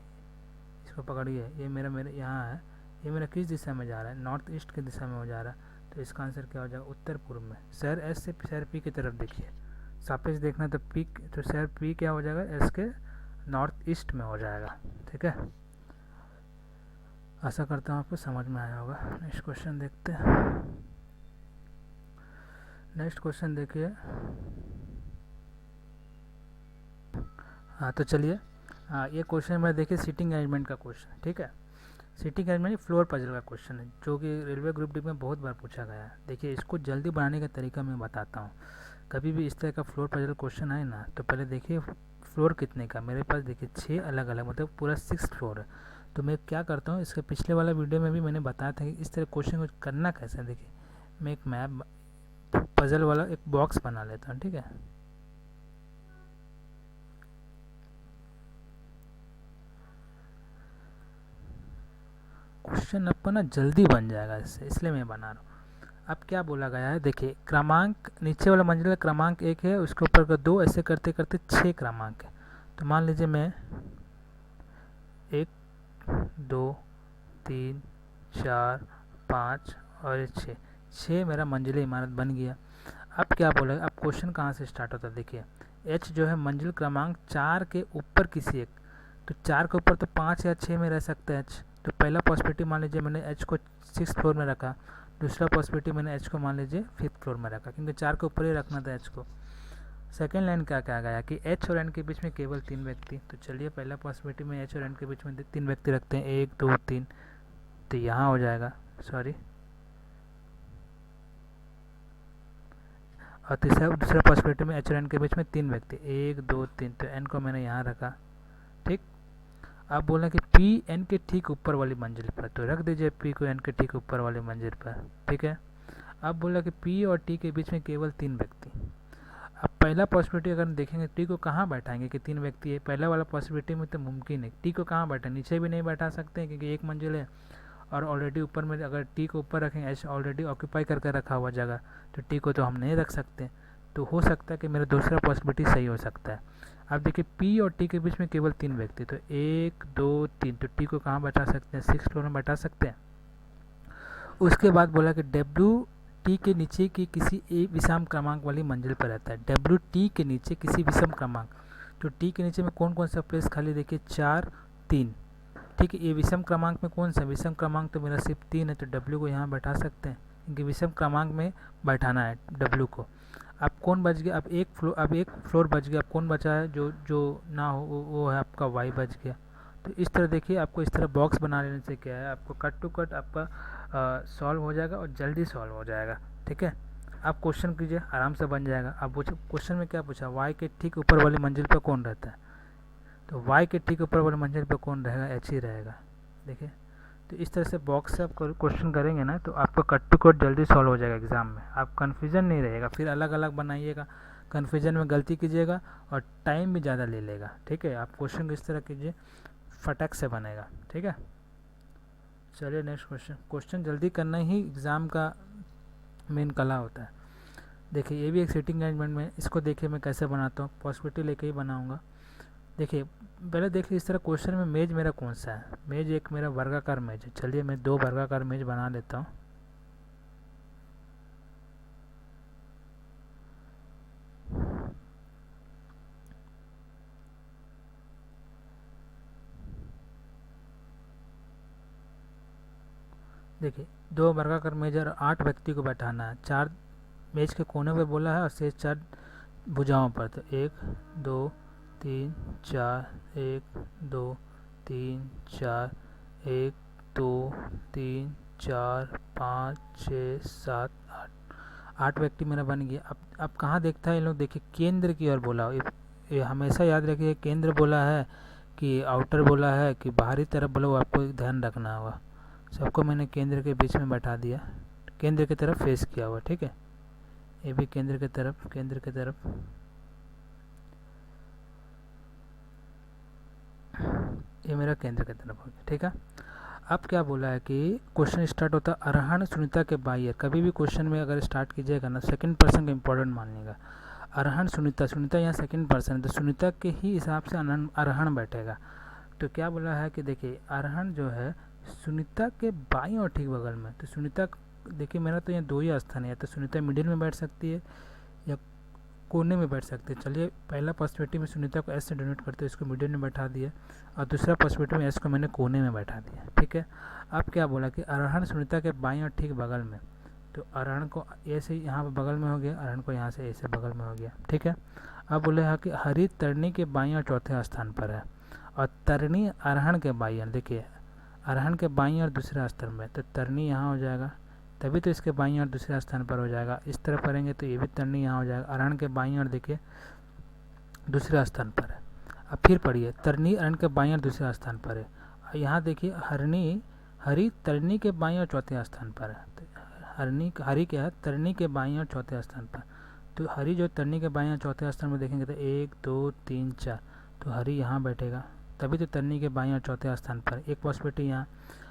इसको पकड़िए, ये मेरा यहाँ है, ये मेरा किस दिशा में जा रहा है, नॉर्थ ईस्ट की दिशा में हो जा रहा है। तो इसका आंसर क्या हो जाएगा, उत्तर पूर्व में। शहर एस से शहर पी की तरफ देखिए, सापेक्ष देखना तो पी, तो शहर पी क्या हो जाएगा, एस के नॉर्थ ईस्ट में हो जाएगा। ठीक है, आशा करता हूँ आपको समझ में आया होगा। नेक्स्ट क्वेश्चन देखते हैं। नेक्स्ट क्वेश्चन देखिए, हाँ तो चलिए, हाँ ये क्वेश्चन में देखिए सीटिंग अरेंजमेंट का क्वेश्चन। ठीक है, सीटिंग अरेंजमेंट फ्लोर पजल का क्वेश्चन है, जो कि रेलवे ग्रुप डी में बहुत बार पूछा गया है। देखिए इसको जल्दी बनाने का तरीका मैं बताता हूँ। कभी भी इस तरह का फ्लोर पजल क्वेश्चन आए ना, तो पहले देखिए फ्लोर कितने का, मेरे पास देखिए 6 अलग अलग, मतलब पूरा 6 फ्लोर है। तो मैं क्या करता हूँ, इसके पिछले वाला वीडियो में भी मैंने बताया था कि इस तरह क्वेश्चन को करना कैसे है। देखिए मैं एक मैप पजल वाला एक बॉक्स बना लेता हूँ। ठीक है, क्वेश्चन आपको ना जल्दी बन जाएगा इससे, इसलिए मैं बना रहा हूँ। अब क्या बोला गया है, देखिए क्रमांक नीचे वाला मंजिल क्रमांक 1 है, उसके ऊपर का 2, ऐसे करते करते 6 क्रमांक है। तो मान लीजिए मैं 1 2 3 4 5 और 6 मेरा मंजिला इमारत बन गया। अब क्या बोला, अब क्वेश्चन कहाँ से स्टार्ट होता है, देखिए एच जो है मंजिल क्रमांक 4 के ऊपर किसी एक, तो 4 के ऊपर तो 5 या 6 में रह सकता है एच। तो पहला पॉसिबिलिटी मान लीजिए मैंने एच को 6th फ्लोर में रखा, दूसरा पॉसिबिलिटी मैंने एच को मान लीजिए 5th फ्लोर में रखा, क्योंकि 4 के ऊपर ही रखना था एच को। सेकेंड लाइन क्या कहा गया कि एच और एन के बीच में केवल 3 व्यक्ति, तो चलिए पहला पॉसिबिलिटी में एच और एन के बीच में 3 व्यक्ति रखते हैं, 1 2 3, तो यहाँ हो जाएगा, सॉरी। और दूसरा पॉसिबिलिटी में एच और एन के बीच में 3 व्यक्ति, 1 2 3, तो एन को मैंने यहाँ रखा। ठीक, आप बोला कि पी एन के ठीक ऊपर वाली मंजिल पर, तो रख दीजिए पी को एन के ठीक ऊपर वाली मंजिल पर। ठीक है, अब बोला कि पी और टी के बीच में केवल 3 व्यक्ति। अब पहला पॉसिबिलिटी अगर देखेंगे टी को कहाँ बैठाएंगे कि 3 व्यक्ति है, पहला वाला पॉसिबिलिटी में तो मुमकिन है। टी को कहाँ बैठा, नीचे भी नहीं बैठा सकते हैं क्योंकि एक मंजिल है, और ऑलरेडी ऊपर में अगर टी को ऊपर रखेंगे, एच ऑलरेडी ऑक्यूपाई करके रखा हुआ जगह, तो टी को तो हम नहीं रख सकते। तो हो सकता है कि मेरा दूसरा पॉसिबिलिटी सही हो सकता है। अब देखिए पी और टी के बीच में केवल 3 व्यक्ति, तो 1 2 3, तो टी को कहाँ बैठा सकते हैं, 6th फ्लोर में बैठा सकते हैं। उसके बाद बोला कि डब्ल्यू टी के नीचे की किसी एक विषम क्रमांक वाली मंजिल पर रहता है। डब्ल्यू टी के नीचे किसी विषम क्रमांक, तो टी के नीचे में कौन कौन सा प्लेस खाली, देखिए 4 3। ठीक है, ये विषम क्रमांक में कौन सा, विषम क्रमांक तो मेरा सिर्फ 3 है, तो डब्ल्यू को यहाँ बैठा सकते हैं क्योंकि विषम क्रमांक में बैठाना है डब्ल्यू को। अब कौन बच गया, अब एक फ्लोर बच गया, अब कौन बचा है जो ना हो, वो है आपका वाई बच गया। तो इस तरह देखिए आपको इस तरह बॉक्स बना लेने से क्या है, आपको कट टू कट आपका सॉल्व हो जाएगा और जल्दी सॉल्व हो जाएगा। ठीक है, आप क्वेश्चन कीजिए, आराम से बन जाएगा। अब पूछो क्वेश्चन में क्या पूछा, वाई के ठीक ऊपर वाली मंजिल पर कौन रहता है, तो वाई के ठीक ऊपर वाली मंजिल पर कौन रहेगा, एच ही रहेगा। देखिए तो इस तरह से बॉक्स से आप क्वेश्चन करेंगे ना, तो आपका कट टू कट जल्दी सॉल्व हो जाएगा एग्जाम में, आप कन्फ्यूजन नहीं रहेगा, फिर अलग अलग बनाइएगा, कन्फ्यूजन में गलती कीजिएगा और टाइम भी ज़्यादा ले लेगा। ठीक है, आप क्वेश्चन को इस तरह कीजिए, फटाक से बनेगा। ठीक है, चलिए नेक्स्ट क्वेश्चन। क्वेश्चन जल्दी करना ही एग्ज़ाम का मेन कला होता है। देखिए ये भी एक सीटिंग अरेंजमेंट में, इसको देखिए मैं कैसे बनाता हूँ, पॉसिबिलिटी लेके ही बनाऊँगा। देखिए पहले देखिए इस तरह क्वेश्चन में मेज मेरा कौन सा है, मेज एक मेरा वर्गाकार मेज है। चलिए मैं 2 वर्गाकार मेज बना लेता हूँ। देखिए 2 वर्गाकार मेज और 8 व्यक्ति को बैठाना है, 4 मेज के कोने पर बोला है और शेष 4 भुजाओं पर, तो 1 2 3 4, 1 2 3 4, 1 2 3 4 5 6 7 8 व्यक्ति मेरा बन गया। अब कहाँ देखता है इन लोग, देखिए केंद्र की ओर बोला, ये हमेशा याद रखिए, केंद्र बोला है कि आउटर बोला है कि बाहरी तरफ बोला, वो आपको ध्यान रखना होगा। सबको मैंने केंद्र के बीच में बैठा दिया, केंद्र की तरफ फेस किया हुआ। ठीक है, ये भी केंद्र की तरफ ये मेरा केंद्र की तरफ हो गया, ठीक है। अब क्या बोला है कि क्वेश्चन स्टार्ट होता है अरहण सुनीता के बाई। कभी भी क्वेश्चन में अगर स्टार्ट कीजिएगा ना, सेकंड पर्सन का इंपॉर्टेंट मानिएगा। अरहण सुनीता, सुनीता यहाँ सेकंड पर्सन है, तो सुनीता के ही हिसाब से अरहण बैठेगा। तो क्या बोला है कि देखिए अरहण जो है सुनीता के बाईं और ठीक बगल में। तो सुनीता, देखिए मेरा तो यहाँ दो ही स्थान है, तो सुनीता मिडिल में बैठ सकती है या कोने में बैठ सकते हैं। चलिए पहला पर्सपेक्टिव में सुनीता को एस से डोनेट करते हैं, इसको मिडिल में बैठा दिया, और दूसरा पर्सपेक्टिव में एस को मैंने कोने में बैठा दिया, ठीक है। अब क्या बोला कि अरहण सुनीता के बाईं और ठीक बगल में। तो अरहण को ए से यहाँ पर बगल में हो गया, अरहण को यहाँ से ए से बगल में हो गया, ठीक है। अब बोले है कि हरी तरनी के बाईं और चौथे स्थान पर है, और तरनी अरहण के बाईं, देखिए अरहण के बाईं और दूसरे स्थान में, तो तरनी यहाँ हो जाएगा, तभी तो इसके बाईं और दूसरे स्थान पर हो जाएगा। इस तरह करेंगे तो ये भी तरनी यहाँ हो जाएगा, अरहण के बाईं और देखिए दूसरे स्थान पर है। अब फिर पढ़िए, तरनी अरहण के बाईं और दूसरे स्थान पर है। यहाँ देखिए हरी तरनी के बाईं और चौथे स्थान पर है। तो हरी क्या है, तरनी के बाईं और चौथे स्थान पर। तो हरी जो तरनी के बाईं और चौथे स्थान में देखेंगे तो 1 2 3 4, तो हरी यहाँ बैठेगा, तभी तो तरनी के बाईं और चौथे स्थान पर। एक पॉसिबिलिटी यहाँ,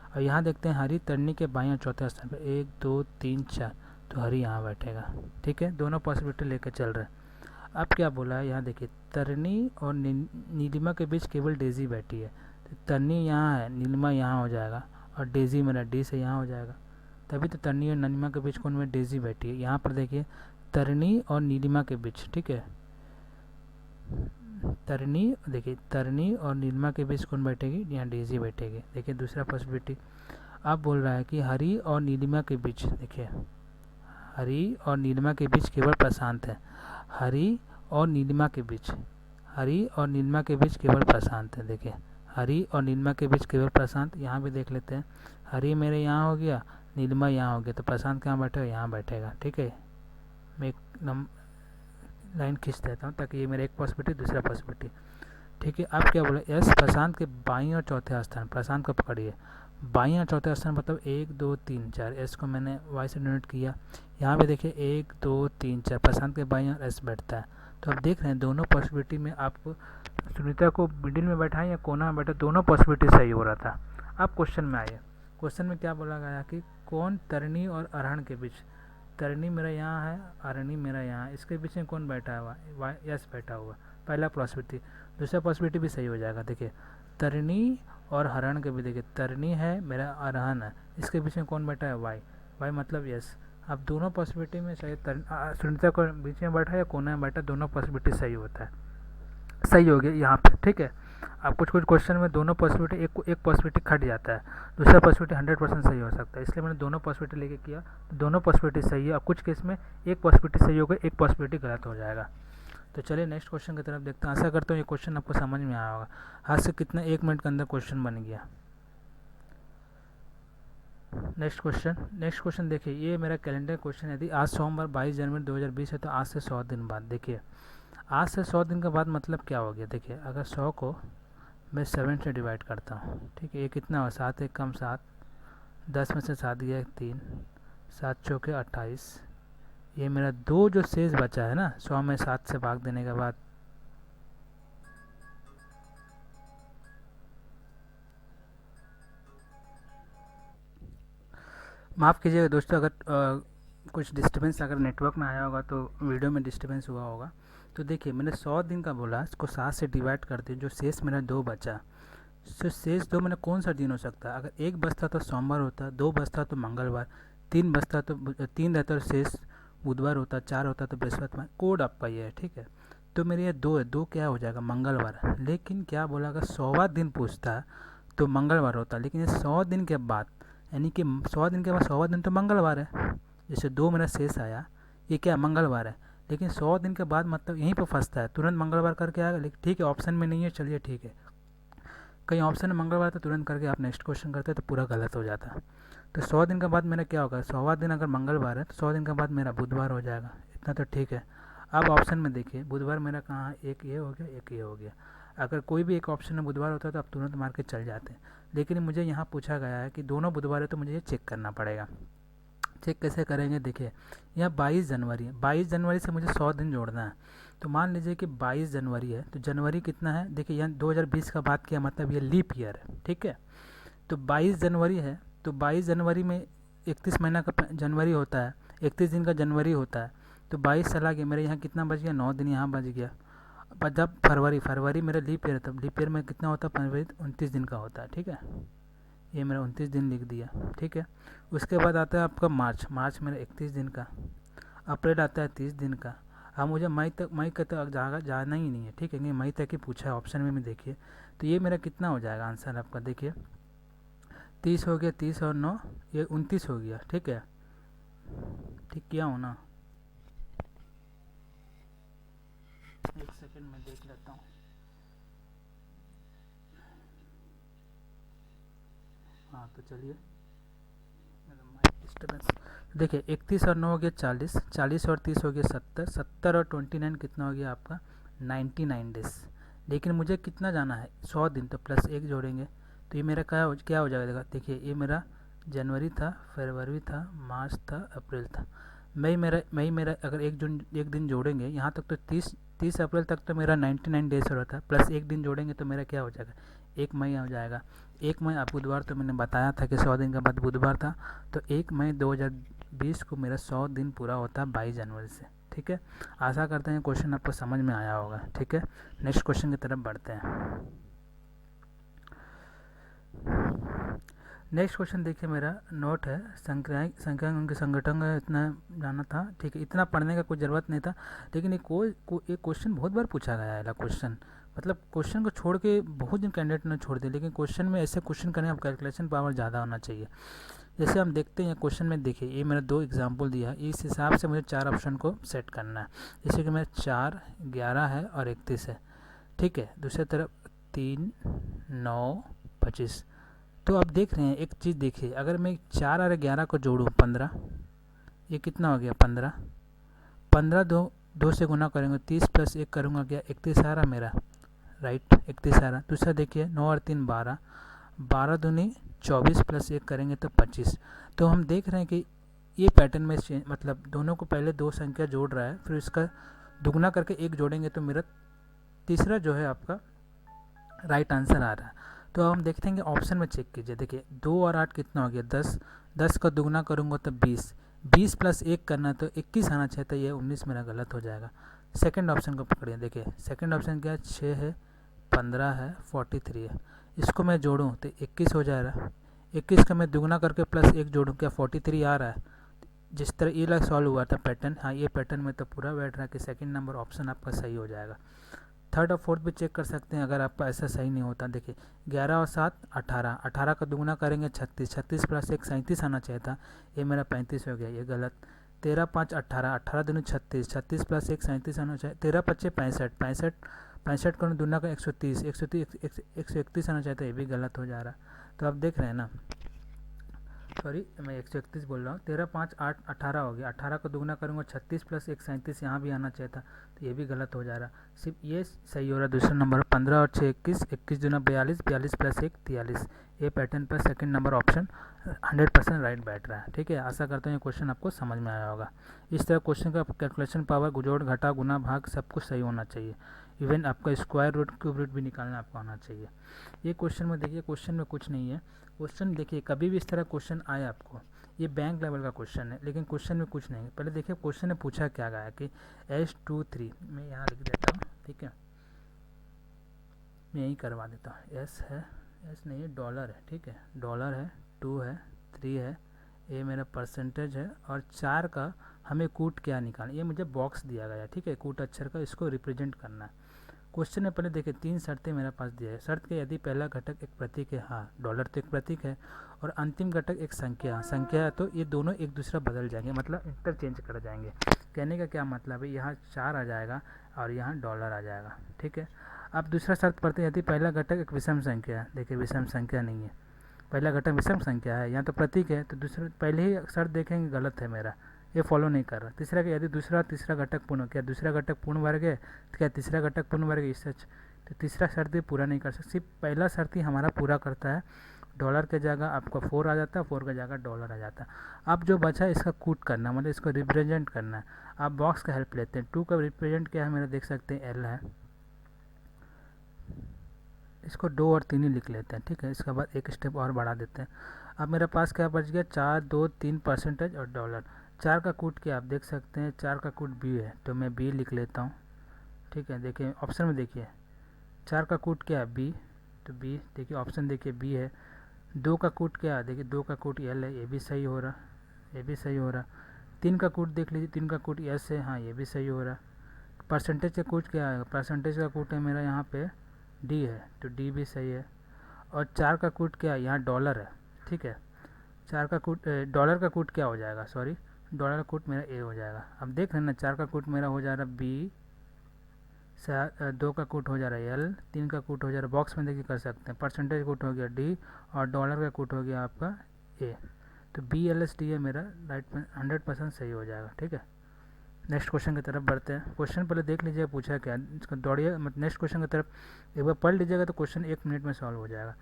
और यहाँ देखते हैं हरी तरनी के बाईं और चौथे स्थान पर 1 2 3 4, तो हरी यहाँ बैठेगा, ठीक है। दोनों पॉसिबिलिटी लेकर चल रहे हैं। अब क्या बोला है, यहाँ देखिए तरनी और नीलिमा के बीच केवल डेजी बैठी है। तो तरनी यहाँ है, नीलिमा यहाँ हो जाएगा, और डेजी मेरा डी से यहाँ हो जाएगा, तभी तो तरनी और नीलिमा के बीच कौन में डेजी बैठी है। यहाँ पर देखिए तरनी और नीलिमा के बीच, ठीक है, तरनी और नीलिमा के बीच कौन बैठेगी, यहाँ डेजी बैठेगी। देखिए दूसरा पॉसिबिलिटी। अब बोल रहा है कि हरी और नीलिमा के बीच, देखिए हरी और नीलिमा के बीच केवल प्रशांत है। हरी और नीलिमा के बीच केवल प्रशांत है। देखिए हरी और नीलिमा के बीच केवल प्रशांत, यहाँ भी देख लेते हैं। हरी मेरे यहाँ हो गया, नीलिमा यहाँ हो गया, तो प्रशांत कहाँ बैठेगा, यहाँ बैठेगा, ठीक है। मैं एक लाइन खींच देता हूँ ताकि ये मेरा एक पॉसिबिलिटी दूसरा पॉसिबिलिटी, ठीक है। अब क्या बोला, एस प्रशांत के बाईं और चौथे स्थान, प्रशांत को पकड़िए, बाईं और चौथे स्थान मतलब 1 2 3 4, एस को मैंने वाई से डोनेट किया। यहाँ पे देखिए 1 2 3 4, प्रशांत के बाईं और एस बैठता है। तो आप देख रहे हैं दोनों पॉसिबिलिटी में आप सुनीता को मिडिल में बैठाएं या कोना में बैठा, दोनों पॉसिबिलिटी सही हो रहा था। अब क्वेश्चन में आइए, क्वेश्चन में क्या बोला गया कि कौन तरनी और अरहण के बीच, तरनी मेरा यहाँ है, अरहणी मेरा यहाँ है, इसके बीच में कौन बैठा हुआ, वाई एस बैठा हुआ, पहला पॉसिबिलिटी। दूसरा पॉसिबिलिटी भी सही हो जाएगा। देखिए तरनी और हरण के भी, देखिए तरनी है मेरा अरहण है, इसके बीच में कौन बैठा है, वाई मतलब यस। अब दोनों पॉसिबिलिटी में चाहे सुनीता को बीच में बैठा या कोना में बैठा, दोनों पॉसिबिलिटी सही होता है, सही हो गया यहाँ पे, ठीक है। अब कुछ क्वेश्चन में दोनों पॉसिबिलिटी एक पॉसिबिलिटी खट जाता है, दूसरा पॉसिबिलिटी 100% सही हो सकता है, इसलिए मैंने दोनों पॉसिबिलिटी लेके किया, तो दोनों पॉसिबिलिटी सही है। और कुछ केस में एक पॉसिबिलिटी सही होगा, एक पॉसिबिलिटी गलत हो जाएगा। तो चलिए नेक्स्ट क्वेश्चन की तरफ देखते हैं। आशा करता हूँ ये क्वेश्चन आपको समझ में आया होगा। हाथ से कितना 1 मिनट के अंदर क्वेश्चन बन गया। नेक्स्ट क्वेश्चन देखिए, ये मेरा कैलेंडर क्वेश्चन है। यदि आज सोमवार 22 जनवरी 2020 है तो आज से 100 दिन बाद, देखिए आज से 100 दिन के बाद मतलब क्या हो गया। देखिए अगर 100 को मैं 7 से डिवाइड करता हूँ, ठीक है, ये कितना हुआ, 7 1 कम 7, 10 में से 7 गया 3, 7 चौके 28, ये मेरा 2 जो शेष बचा है ना 100 में 7 से भाग देने के बाद, माफ़ कीजिएगा दोस्तों अगर कुछ डिस्टर्बेंस अगर नेटवर्क में आया होगा तो वीडियो में डिस्टर्बेंस हुआ होगा। तो देखिए मैंने 100 दिन का बोला, इसको 7 से डिवाइड कर दिया, जो शेष मेरा 2 बचा, तो शेष 2 मैंने कौन सा दिन हो सकता है। अगर 1 बचता तो सोमवार होता, 2 बचता तो मंगलवार, 3 बचता तो 3 रहता तो शेष बुधवार होता, 4 होता तो बृहस्पतिवार। कोड आपका ये है, ठीक है। तो मेरे ये 2 है, 2 क्या हो जाएगा, मंगलवार। लेकिन क्या बोला, अगर 100वां दिन पूछता तो मंगलवार होता, लेकिन ये 100 दिन के बाद, यानी कि 100 दिन के बाद 100वां दिन तो मंगलवार है। जैसे 2 मेरा शेष आया, ये क्या मंगलवार है, लेकिन 100 दिन के बाद मतलब यहीं पर फंसता है, तुरंत मंगलवार करके आएगा। लेकिन ठीक है, ऑप्शन में नहीं है, चलिए ठीक है, कहीं ऑप्शन में मंगलवार तो तुरंत करके आप नेक्स्ट क्वेश्चन करते तो पूरा गलत हो जाता। तो 100 दिन के बाद मेरा क्या होगा, 100वां दिन अगर मंगलवार है तो 100 दिन के बाद मेरा बुधवार हो जाएगा, इतना तो ठीक है। अब ऑप्शन में देखिए बुधवार मेरा कहाँ है, एक ये हो गया, एक ये हो गया। अगर कोई भी एक ऑप्शन में बुधवार होता है तो आप तुरंत मार के चल जाते हैं, लेकिन मुझे यहाँ पूछा गया है कि दोनों बुधवार है तो मुझे ये चेक करना पड़ेगा। चेक कैसे करेंगे, देखिए यहाँ 22 जनवरी है, 22 जनवरी से मुझे 100 दिन जोड़ना है। तो मान लीजिए कि 22 जनवरी है, तो जनवरी कितना है, देखिए यहाँ 2020 का बात किया, मतलब ये लीप ईयर है, ठीक है। तो 22 जनवरी है, तो 22 जनवरी में 31 महीना का जनवरी होता है, 31 दिन का जनवरी होता है। तो 22 चला गया, मेरे यहाँ कितना बच गया, 9 दिन यहाँ बच गया। पर जब फरवरी मेरा लीप ईयर, तब लीप ईयर में कितना होता है, फरवरी 29 दिन का होता है, ठीक है। ये मेरा 29 दिन लिख दिया, ठीक है। उसके बाद आता है आपका मार्च मेरा 31 दिन का। अप्रैल आता है 30 दिन का। अब मुझे मई का तो जाना ही नहीं है, ठीक है, मई तक ही पूछा है ऑप्शन में देखिए। तो ये मेरा कितना हो जाएगा आंसर आपका, देखिए 30 हो गया, 30 और 9 ये 29 हो गया, ठीक है। ठीक किया हो ना, एक सेकंड में देख लेता हूँ। हाँ तो चलिए, डिस्टर्बेंस देखिए, 31 और 9 हो गया 40, 40 और 30 हो गया 70, 70 और 29 कितना हो गया आपका 99 डेज। लेकिन मुझे कितना जाना है, 100 दिन, तो प्लस 1 जोड़ेंगे। तो ये मेरा क्या हो जाएगा, देखिए ये मेरा जनवरी था, फरवरी था, मार्च था, अप्रैल था। मई मेरा अगर एक दिन जोड़ेंगे यहाँ तक, तो 30 अप्रैल तक तो मेरा 99 डेज हो रहा था, प्लस 1 दिन जोड़ेंगे तो मेरा क्या हो जाएगा, 1 मई हो जाएगा। 1 मई आप बुधवार, तो मैंने बताया था कि 100 दिन का बाद बुधवार था। तो 1 मई 2020 को मेरा 100 दिन पूरा होता है 22 जनवरी से, ठीक है। आशा करते हैं क्वेश्चन आपको समझ में आया होगा, ठीक है। नेक्स्ट क्वेश्चन की तरफ बढ़ते हैं। नेक्स्ट क्वेश्चन देखिए, मेरा नोट है, संख्याओं के संगठन का इतना जाना था, ठीक है। इतना पढ़ने का कोई ज़रूरत नहीं था, लेकिन एक क्वेश्चन बहुत बार पूछा गया है क्वेश्चन, मतलब क्वेश्चन को छोड़ के बहुत दिन कैंडिडेट ने छोड़ दिया, लेकिन क्वेश्चन में ऐसे क्वेश्चन करने में कैलकुलेशन पावर ज़्यादा होना चाहिए। जैसे हम देखते हैं क्वेश्चन में, देखिए ये मेरा 2 एग्जाम्पल दिया है, इस हिसाब से मुझे 4 ऑप्शन को सेट करना है। जैसे कि मेरा 4, 11 है और 31 है, ठीक है। दूसरी तरफ 3, 9, 25। तो आप देख रहे हैं एक चीज़ देखिए, अगर मैं 4 और 11 को जोड़ूँ 15, ये कितना हो गया 15, 15 दो से गुना करेंगे, 30 प्लस 1 करूँगा क्या, 31 आ रहा मेरा, राइट 31 आ रहा। दूसरा देखिए 9 और 3 12, 12 दूनी 24 प्लस 1 करेंगे तो 25। तो हम देख रहे हैं कि ये पैटर्न में मतलब दोनों को पहले 2 संख्या जोड़ रहा है, फिर इसका दुगना करके 1 जोड़ेंगे तो मेरा तीसरा जो है आपका राइट आंसर आ रहा है। तो अब हम देखते हैं कि ऑप्शन में चेक कीजिए, देखिए 2 और 8 कितना हो गया 10, 10 का दुगना करूँगा तो 20, 20 प्लस 1 करना तो 21 आना चाहिए था, ये 19 मेरा गलत हो जाएगा। सेकंड ऑप्शन को पकड़िए, देखिए सेकंड ऑप्शन क्या है, 6 है, 15 है, 43 है। इसको मैं जोड़ूँ तो 21 हो जाएगा, 21 का मैं दुगना करके प्लस 1 जोड़ूँ, क्या 43 आ रहा है। जिस तरह ये लाइक सॉल्व हुआ था पैटर्न, हाँ ये पैटर्न में तो पूरा बैठ रहा है कि सेकंड नंबर ऑप्शन आपका सही हो जाएगा। थर्ड और फोर्थ भी चेक कर सकते हैं अगर आपका ऐसा सही नहीं होता। देखिए 11 और 7 18, 18 का दुगना करेंगे 36, 36 प्लस 1 37 आना चाहिए था, ये मेरा 35 हो गया, ये गलत। 13 5 18, 18 दूनी 36, 36 प्लस 1 37 आना चाहिए, 13 25 65, 65 65 का दुगना का 130, 131 आना चाहिए था, ये भी गलत हो जा रहा। तो आप देख रहे हैं ना, सॉरी मैं 131 बोल रहा हूँ, 13 5 8 18 हो गया, 18 का दुगना करूँगा 36 प्लस 1 37 यहाँ भी आना चाहिए था, तो ये भी गलत हो जा रहा। सिर्फ ये सही हो रहा है दूसरा नंबर। 15 और 6 21, 21 दूना 42, 42 प्लस 1 43। ये पैटर्न पर सेकंड नंबर ऑप्शन 100% राइट बैठ रहा है, ठीक है। आशा करता हूँ ये क्वेश्चन आपको समझ में आया होगा। इस तरह क्वेश्चन का कैलकुलेशन पावर, जोड़ घटा गुना भाग सब कुछ सही होना चाहिए, इवन आपका स्क्वायर रूट क्यूब रूट भी निकालना आपको आना चाहिए। ये क्वेश्चन में देखिए, क्वेश्चन में कुछ नहीं है, क्वेश्चन देखिए कभी भी इस तरह क्वेश्चन आए आपको, ये बैंक लेवल का क्वेश्चन है, लेकिन क्वेश्चन में कुछ नहीं है। पहले देखिए क्वेश्चन ने पूछा क्या गया कि S23, मैं यहाँ लिख देता हूँ, ठीक है, मैं यही करवा देता हूँ। S है, S नहीं है, डॉलर है, ठीक है, डॉलर है, 2 है, 3 है, ये मेरा परसेंटेज है, और 4 का हमें कूट क्या निकालना, ये मुझे बॉक्स दिया गया है, ठीक है, कूट अक्षर का, इसको रिप्रेजेंट करना है। क्वेश्चन में पहले देखिए 3 शर्तें मेरे पास दिया है। शर्त के यदि पहला घटक एक प्रतीक है, हाँ डॉलर तो एक प्रतीक है, और अंतिम घटक एक संख्या है, तो ये दोनों एक दूसरा बदल जाएंगे, मतलब इंटरचेंज कर जाएंगे। कहने का क्या मतलब है, यहाँ 4 आ जाएगा और यहाँ डॉलर आ जाएगा, ठीक है। अब दूसरा शर्त पढ़ते हैं, यदि पहला घटक एक विषम संख्या है, देखिए विषम संख्या नहीं है, पहला घटक विषम संख्या है, यहाँ तो प्रतीक है, तो दूसरा पहले ही शर्त देखेंगे गलत है मेरा, ये फॉलो नहीं कर रहा। तीसरा कि यदि दूसरा तीसरा घटक पूर्ण, क्या दूसरा घटक पूर्ण वर्ग है, तो क्या तीसरा घटक पूर्ण वर्ग है, सच, तो तीसरा शर्त भी पूरा नहीं कर सकता, सिर्फ पहला शर्त ही हमारा पूरा करता है, डॉलर के जगह आपका 4 आ जाता है, 4 के जगह डॉलर आ जाता है। अब जो बचा है इसका कूट करना, मतलब इसको रिप्रेजेंट करना है। आप बॉक्स का हेल्प लेते हैं। 2 का रिप्रेजेंट क्या है मेरा, देख सकते हैं एल है, इसको 2 और 3 ही लिख लेते हैं, ठीक है। इसके बाद एक स्टेप और बढ़ा देते हैं। अब मेरे पास क्या बच गया, 4, 2, 3 परसेंटेज और डॉलर। 4 का कूट क्या आप देख सकते हैं, 4 का कूट बी है, तो मैं बी लिख लेता हूँ, ठीक है। देखिए ऑप्शन में देखिए 4 का कूट क्या है बी, तो बी देखिए ऑप्शन देखिए बी है। 2 का कूट क्या है, देखिए 2 का कूट एल है, ये भी सही हो रहा, ये भी सही हो रहा। 3 का कूट देख लीजिए, 3 का कूट एस है, हाँ ये भी सही हो रहा। परसेंटेज का कूट क्या है, परसेंटेज का कूट है मेरा यहाँ पे डी है, तो डी भी सही है। और 4 का कूट क्या है, यहाँ डॉलर है, ठीक है। 4 का कूट डॉलर का कूट क्या हो जाएगा, सॉरी डॉलर का कूट मेरा ए हो जाएगा। अब देख रहे हैं ना, 4 का कूट मेरा हो जा रहा बी, 2 का कूट हो जा रहा है एल, 3 का कूट हो जा रहा है, बॉक्स में देखिए कर सकते हैं, परसेंटेज कूट हो गया डी, और डॉलर का कूट हो गया आपका ए। तो बी एल एस डी है मेरा राइट में 100% सही हो जाएगा, ठीक है। नेक्स्ट क्वेश्चन की तरफ बढ़ते हैं। क्वेश्चन पहले देख लीजिएगा पूछा क्या, इसको दौड़िए नेक्स्ट क्वेश्चन की तरफ एक बार पढ़ लीजिएगा तो क्वेश्चन 1 मिनट में सॉल्व हो जाएगा।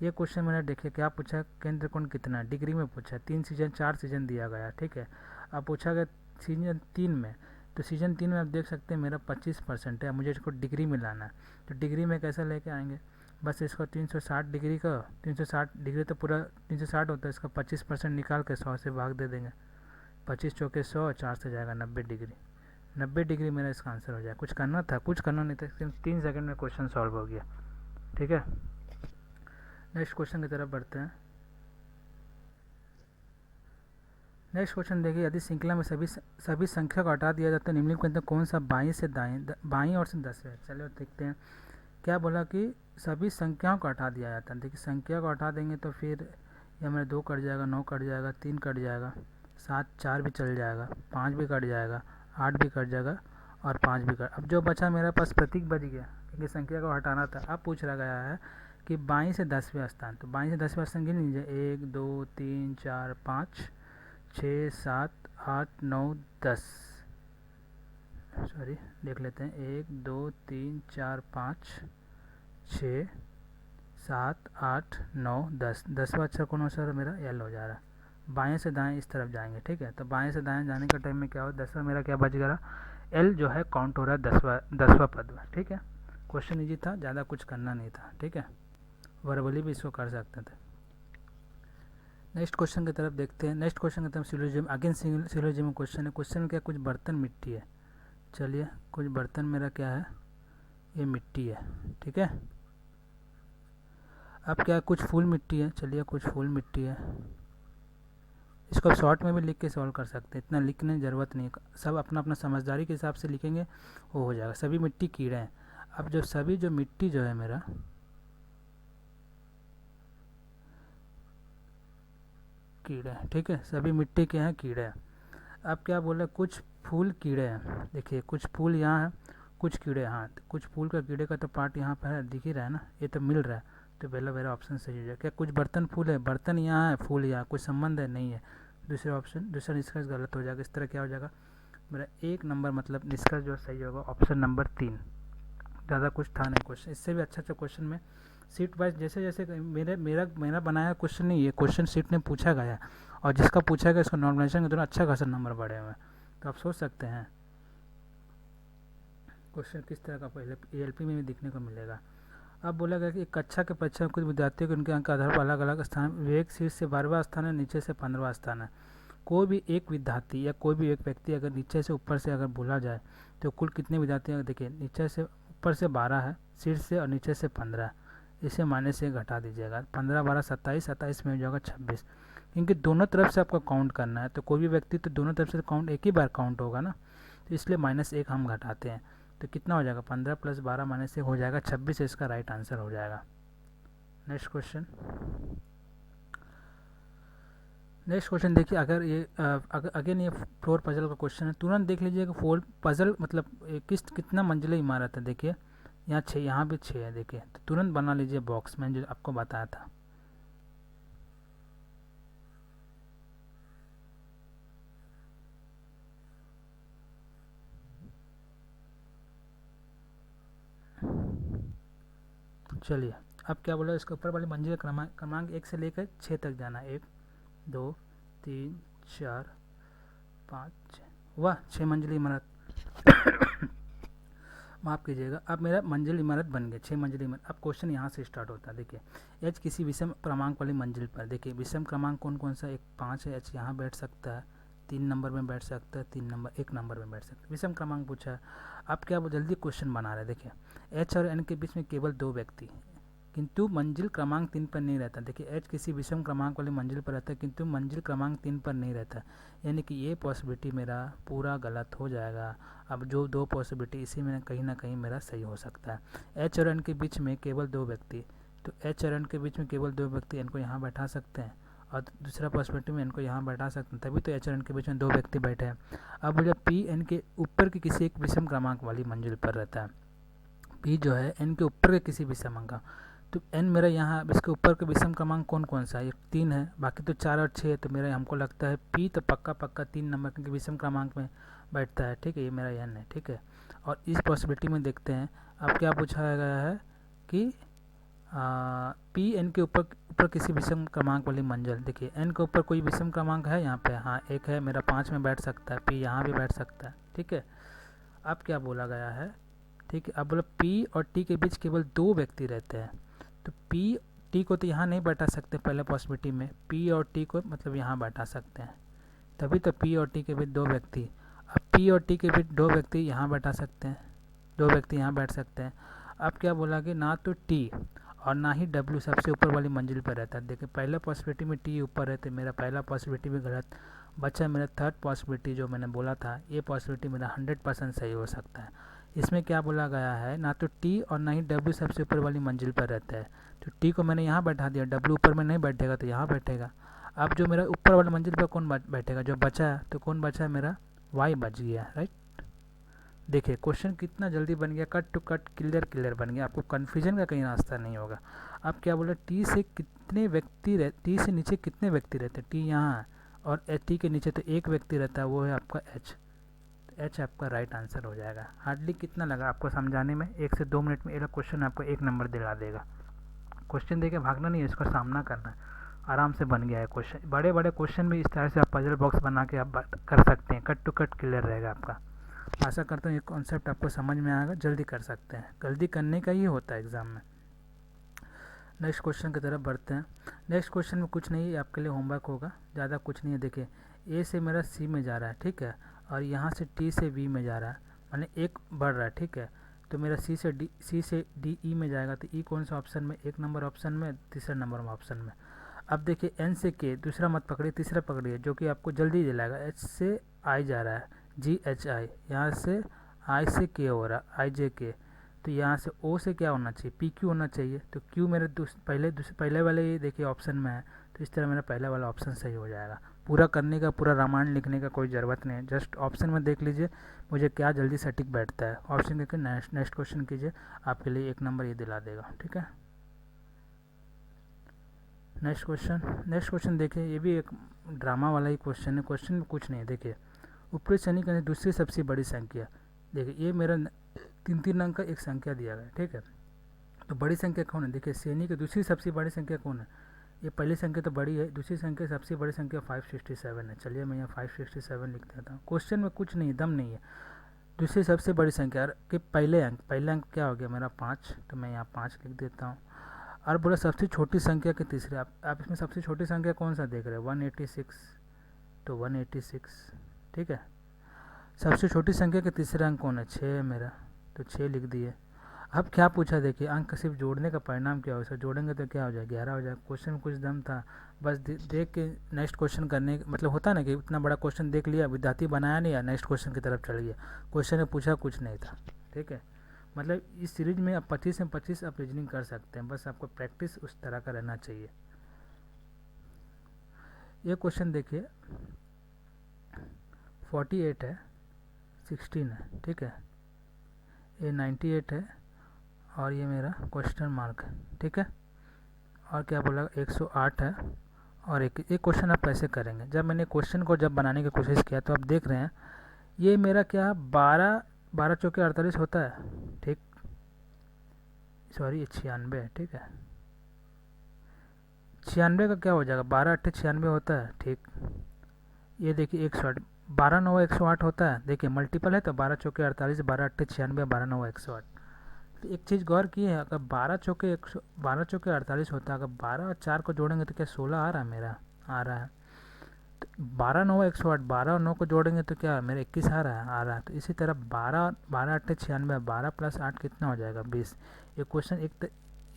ये क्वेश्चन मैंने देखिए क्या पूछा, केंद्र कोण कितना डिग्री में पूछा, 3 सीजन 4 सीजन दिया गया, ठीक है। अब पूछा गया सीजन 3 में, तो सीजन 3 में आप देख सकते हैं मेरा 25% है, मुझे इसको डिग्री में लाना है। तो डिग्री में कैसे लेके आएंगे, बस इसको 360 डिग्री का, 360 डिग्री तो पूरा 360 होता है, इसका 25% निकाल के 100 से भाग दे देंगे, 25 चौके 100, 4 से जाएगा 90 डिग्री, 90 डिग्री मेरा इसका आंसर हो जाएगा। कुछ करना था, कुछ करना नहीं था, सिर्फ 3 सेकंड में क्वेश्चन सॉल्व हो गया, ठीक है। नेक्स्ट क्वेश्चन की तरफ बढ़ते हैं। नेक्स्ट क्वेश्चन देखिए, यदि श्रृंखला में सभी संख्या को हटा दिया जाता है निम्नलिखित में कौन सा बाईं से दाएं, बाईं और से 10 है। चलिए देखते हैं क्या बोला कि सभी संख्याओं को हटा दिया जाता है। देखिए संख्या को हटा देंगे तो फिर यह मेरा 2 कट जाएगा, 9 कट जाएगा, 3 कट जाएगा, 7, 4 भी चल जाएगा, 5 भी कट जाएगा, 8 भी कट जाएगा और 5 भी कट। अब जो बचा मेरे पास प्रतीक बच गया, क्योंकि संख्या को हटाना था। अब पूछ रहा गया है कि बाईं से 10वें स्थान, तो बाईं से 10वें स्थान गिन लीजिए, 1, 2, 3, 4, 5, 6, 7, 8, 9, 10, सॉरी देख लेते हैं, 1, 2, 3, 4, 5, 6, 7, 8, 9, 10, 10वां अक्षर कौन सा सर मेरा एल हो जा रहा है। बाएं से दाएं इस तरफ जाएंगे, ठीक है। तो बाएं से दाएं जाने के टाइम में क्या हो, 10वां मेरा क्या बच गया, एल जो है काउंट हो रहा है 10वां पद में, ठीक है। क्वेश्चन इजी था, ज़्यादा कुछ करना नहीं था, ठीक है। वर्बली भी इसको कर सकते थे। नेक्स्ट क्वेश्चन की तरफ देखते हैं। नेक्स्ट क्वेश्चन की तरफ सिलोजिज्म, अगेन सिलोजिज्म क्वेश्चन है। क्वेश्चन में क्या, कुछ बर्तन मिट्टी है। चलिए कुछ बर्तन मेरा क्या है, ये मिट्टी है, ठीक है। अब क्या, कुछ फूल मिट्टी है। चलिए कुछ फूल मिट्टी है, इसको शॉर्ट में भी लिख के सॉल्व कर सकते हैं, इतना लिखने की ज़रूरत नहीं है, सब अपना अपना समझदारी के हिसाब से लिखेंगे वो हो जाएगा। सभी मिट्टी कीड़े हैं। अब जो सभी जो मिट्टी जो है मेरा कीड़े हैं, ठीक है, सभी मिट्टी के हैं कीड़े हैं। अब क्या बोले, कुछ फूल कीड़े हैं। देखिए कुछ फूल यहाँ है, कुछ कीड़े यहाँ, कुछ फूल का कीड़े का तो पार्ट यहाँ पर है, दिख ही रहा है ना, ये तो मिल रहा है, तो पहला मेरा ऑप्शन सही हो जाएगा। क्या कुछ बर्तन फूल है, बर्तन यहाँ है, फूल यहाँ, कुछ संबंध है, नहीं है, दूसरे ऑप्शन, दूसरा निष्कर्ष गलत हो जाएगा। इस तरह क्या हो जाएगा मेरा 1 नंबर, मतलब निष्कर्ष जो सही होगा ऑप्शन नंबर 3। ज़्यादा कुछ था नहीं क्वेश्चन, इससे भी अच्छा क्वेश्चन में सीट वाइज जैसे जैसे मेरा बनाया क्वेश्चन नहीं, ये क्वेश्चन सीट ने पूछा गया, और जिसका पूछा गया उसको नॉर्मलाइजेशन के दौरान अच्छा खासा नंबर बढ़े हुए हैं। तो आप सोच सकते हैं क्वेश्चन किस तरह का पहले ELP में भी दिखने को मिलेगा। अब बोला गया कि कक्षा के परीक्षा में कुछ विद्यार्थियों के उनके अंक के आधार पर अलग अलग स्थान, विवेक शीर्ष से 12वां स्थान है, नीचे से 15वां स्थान है। कोई भी एक विद्यार्थी या कोई भी एक व्यक्ति अगर नीचे से ऊपर से अगर बोला जाए तो कुल कितने विद्यार्थी, देखिए नीचे से ऊपर से 12 है, शीर्ष से और नीचे से 15 है, इसे -1 घटा दीजिएगा, 15, 12, 27, 27 में हो जाएगा 26, क्योंकि दोनों तरफ से आपको काउंट करना है। तो कोई भी व्यक्ति तो दोनों तरफ से काउंट एक ही बार काउंट होगा ना, तो इसलिए -1 हम घटाते हैं, तो कितना हो जाएगा, 15 + 12 -1 हो जाएगा 26, इसका राइट आंसर हो जाएगा। नेक्स्ट क्वेश्चन, नेक्स्ट क्वेश्चन देखिए, अगर ये अगेन ये फ्लोर पजल का क्वेश्चन है, तुरंत देख लीजिएगा फ्लोर पजल मतलब कितना मंजिला इमारत है। देखिए यहाँ 6, यहाँ भी 6 है, देखिए तो तुरंत बना लीजिए बॉक्स में जो आपको बताया था। चलिए अब क्या बोला, इसके ऊपर वाली मंजिल का क्रमांक 1 से लेकर 6 तक जाना, 1 2 3 4 5 6, वाह 6 मंजिली इमारत माफ़ कीजिएगा। अब मेरा मंजिल इमारत बन गया, 6 मंजिली इमारत। अब क्वेश्चन यहाँ से स्टार्ट होता है। देखिए एच किसी विषम क्रमांक वाली मंजिल पर, देखिए विषम क्रमांक कौन कौन सा, एक 5 है, एच यहाँ बैठ सकता है, 3 नंबर में बैठ सकता है, 1 नंबर में बैठ सकता है, विषम क्रमांक पूछा है। अब क्या वो जल्दी क्वेश्चन बना रहे हैं। देखिए एच और एन के बीच में केवल 2 व्यक्ति, किंतु मंजिल क्रमांक 3 पर नहीं रहता। देखिए एच किसी विषम क्रमांक वाली मंजिल पर रहता है किंतु मंजिल क्रमांक 3 पर नहीं रहता, यानी कि ये पॉसिबिलिटी मेरा पूरा गलत हो जाएगा। अब जो 2 पॉसिबिलिटी इसी में कहीं ना कहीं मेरा सही हो सकता है। एच और एन के बीच में केवल 2 व्यक्ति, तो एच और एन के बीच में केवल 2 व्यक्ति, इनको यहाँ बैठा सकते हैं, और दूसरा पॉसिबिलिटी में इनको यहाँ बैठा सकते हैं, तभी तो एच और एन के बीच में 2 व्यक्ति बैठे हैं। अब जब पी एन के ऊपर की किसी एक विषम क्रमांक वाली मंजिल पर रहता है, पी जो है एन के ऊपर के किसी विषम अंक का, तो एन मेरा यहाँ इसके ऊपर के विषम क्रमांक कौन कौन सा है, ये 3 है, बाकी तो 4 और 6 है, तो मेरा हमको लगता है पी तो पक्का 3 नंबर के विषम क्रमांक में बैठता है, ठीक है, ये मेरा एन है, ठीक है। और इस पॉसिबिलिटी में देखते हैं अब क्या पूछा गया है कि पी एन के ऊपर किसी विषम क्रमांक वाली मंजिल, देखिए एन के ऊपर कोई विषम क्रमांक है यहाँ पे, हाँ 1 है, मेरा 5 में बैठ सकता है, पी यहाँ भी बैठ सकता है, ठीक है। अब क्या बोला गया है, ठीक है, अब बोला पी और टी के बीच केवल 2 व्यक्ति रहते हैं, तो पी टी को तो यहाँ नहीं बैठा सकते पहले पॉसिबिलिटी में, पी और टी को मतलब यहाँ बैठा सकते हैं, तभी तो पी और टी के बीच 2 व्यक्ति। अब पी और टी के बीच 2 व्यक्ति यहाँ बैठा सकते हैं, 2 व्यक्ति यहाँ बैठ सकते हैं। अब क्या बोला कि ना तो टी और ना ही डब्ल्यू सबसे ऊपर वाली मंजिल पर रहता है। देखिए पहले पॉसिबिलिटी में टी ऊपर है, तो मेरा पहला पॉसिबिलिटी भी गलत बचा। मेरा थर्ड पॉसिबिलिटी जो मैंने बोला था, ये पॉसिबिलिटी मेरा 100% सही हो सकता है। इसमें क्या बोला गया है, ना तो टी और ना ही डब्ल्यू सबसे ऊपर वाली मंजिल पर रहता है, तो टी को मैंने यहाँ बैठा दिया, डब्ल्यू ऊपर में नहीं बैठेगा तो यहाँ बैठेगा। अब जो मेरा ऊपर वाली मंजिल पर कौन बैठेगा, जो बचा है, तो कौन बचा है, मेरा वाई बच गया, राइट। देखिए क्वेश्चन कितना जल्दी बन गया, कट टू कट क्लियर बन गया, आपको कन्फ्यूजन का कहीं रास्ता नहीं होगा। अब क्या बोला, टी से टी से नीचे कितने व्यक्ति रहते हैं, टी यहाँ है और टी के नीचे तो 1 व्यक्ति रहता है, वो है आपका एच। एच आपका राइट आंसर हो जाएगा। हार्डली कितना लगा आपको समझाने में, 1 से 2 मिनट में ये क्वेश्चन आपको 1 नंबर दिला देगा। क्वेश्चन देके भागना नहीं है, इसका सामना करना है, आराम से बन गया है क्वेश्चन। बड़े बड़े क्वेश्चन भी इस तरह से आप पजल बॉक्स बना के आप कर सकते हैं, कट टू कट क्लियर रहेगा आपका। आशा करता हूँ ये कॉन्सेप्ट आपको समझ में आएगा, जल्दी कर सकते हैं, जल्दी करने का ही होता है एग्ज़ाम में। नेक्स्ट क्वेश्चन की तरफ बढ़ते हैं। नेक्स्ट क्वेश्चन में कुछ नहीं, आपके लिए होमवर्क होगा, ज़्यादा कुछ नहीं है। देखिए ए से मेरा सी में जा रहा है, ठीक है, और यहाँ से टी से वी में जा रहा है, माने 1 बढ़ रहा है, ठीक है, तो मेरा सी से डी ई में जाएगा, तो ई कौन सा ऑप्शन में, 1 नंबर ऑप्शन में, तीसरा नंबर ऑप्शन में। अब देखिए एन से के, दूसरा मत पकड़िए, तीसरा पकड़िए, जो कि आपको जल्दी दिलाएगा। एच से आई जा रहा है, जी एच आई, यहाँ से आई से के हो रहा है, आई जे के, तो यहाँ से ओ से क्या होना चाहिए, पी क्यू होना चाहिए, तो क्यू मेरे पहले वाले देखिए ऑप्शन में है, तो इस तरह मेरा पहला वाला ऑप्शन सही हो जाएगा। पूरा करने का, पूरा रामायण लिखने का कोई ज़रूरत नहीं है, जस्ट ऑप्शन में देख लीजिए मुझे क्या जल्दी सटीक बैठता है, ऑप्शन देख के नेक्स्ट क्वेश्चन कीजिए, आपके लिए 1 नंबर ये दिला देगा, ठीक है। नेक्स्ट क्वेश्चन देखिए, ये भी एक ड्रामा वाला ही क्वेश्चन है, क्वेश्चन में कुछ नहीं है। देखिए ऊपरी श्रेणी का दूसरी सबसे बड़ी संख्या, देखिए ये मेरा 3 अंक का एक संख्या दिया गया है, ठीक है, तो बड़ी संख्या कौन है, देखिए श्रेणी की दूसरी सबसे बड़ी संख्या कौन है, ये पहली संख्या तो बड़ी है, दूसरी संख्या सबसे बड़ी संख्या 567 है। चलिए मैं यहाँ 567 लिख देता हूँ, क्वेश्चन में कुछ नहीं, दम नहीं है। दूसरी सबसे बड़ी संख्या के पहले अंक क्या हो गया मेरा 5, तो मैं यहाँ 5 लिख देता हूँ। और बोला सबसे छोटी संख्या के तीसरे, आप इसमें सबसे छोटी संख्या कौन सा देख रहे हैं, 186, तो 186, ठीक है। सबसे छोटी संख्या के तीसरा अंक कौन है, 6 है मेरा, तो 6 लिख दिए। अब क्या पूछा, देखिए अंक सिर्फ जोड़ने का परिणाम क्या हो, सर जोड़ेंगे तो क्या हो जाएगा, 11 हो जाएगा। क्वेश्चन में कुछ दम था, बस देख के नेक्स्ट क्वेश्चन करने, मतलब होता ना कि इतना बड़ा क्वेश्चन देख लिया, विद्यार्थी बनाया नहीं या नेक्स्ट क्वेश्चन की तरफ चल गया, क्वेश्चन में पूछा कुछ नहीं था, ठीक है। मतलब इस सीरीज में आप 25 में 25 आप रीजनिंग कर सकते हैं, बस आपको प्रैक्टिस उस तरह का रहना चाहिए। ये क्वेश्चन देखिए 48 है, 16 है, ठीक है, ये 98 है और ये मेरा क्वेश्चन मार्क है, ठीक है। और क्या बोला 108 है और एक क्वेश्चन आप कैसे करेंगे, जब मैंने क्वेश्चन को जब बनाने की कोशिश किया तो आप देख रहे हैं ये मेरा क्या 12 चौके 48 होता है, ठीक, सॉरी 96 है, ठीक है, 96 का क्या हो जाएगा, 12 8 96 होता है, ठीक। ये देखिए 108, 12 9 108 होता है, देखिए मल्टीपल है तो 12 चौके 48, 12 8 96, 12 9 108। तो एक चीज़ गौर की है, अगर 12 चौके 48 होता है, अगर 12 और 4 को जोड़ेंगे तो क्या 16 आ रहा है मेरा, आ रहा है। तो 12 9 108, 12 और 9 को जोड़ेंगे तो क्या मेरा 21 आ रहा है। तो इसी तरह 12 12 8 96, 12 + 8 कितना हो जाएगा 20। ये क्वेश्चन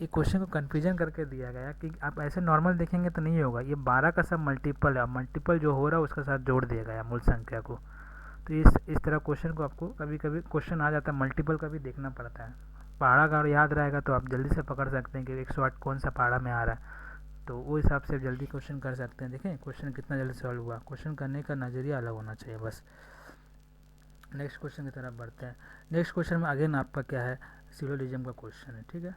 एक क्वेश्चन को कन्फ्यूजन करके दिया गया कि आप ऐसे नॉर्मल देखेंगे तो नहीं होगा, ये 12 का सब मल्टीपल है, मल्टीपल जो हो रहा है उसके साथ जोड़ दिया गया मूल संख्या को। तो इस तरह क्वेश्चन को आपको कभी कभी क्वेश्चन आ जाता है, मल्टीपल का भी देखना पड़ता है। पहाड़ा अगर याद रहेगा तो आप जल्दी से पकड़ सकते हैं कि 108 कौन सा पहाड़ा में आ रहा है, तो वो हिसाब से जल्दी क्वेश्चन कर सकते हैं। देखें क्वेश्चन कितना जल्दी सॉल्व हुआ, क्वेश्चन करने का नज़रिया अलग होना चाहिए बस। नेक्स्ट क्वेश्चन की तरफ बढ़ते हैं। नेक्स्ट क्वेश्चन में अगेन आपका क्या है, सिलोजिज्म का क्वेश्चन है, ठीक है।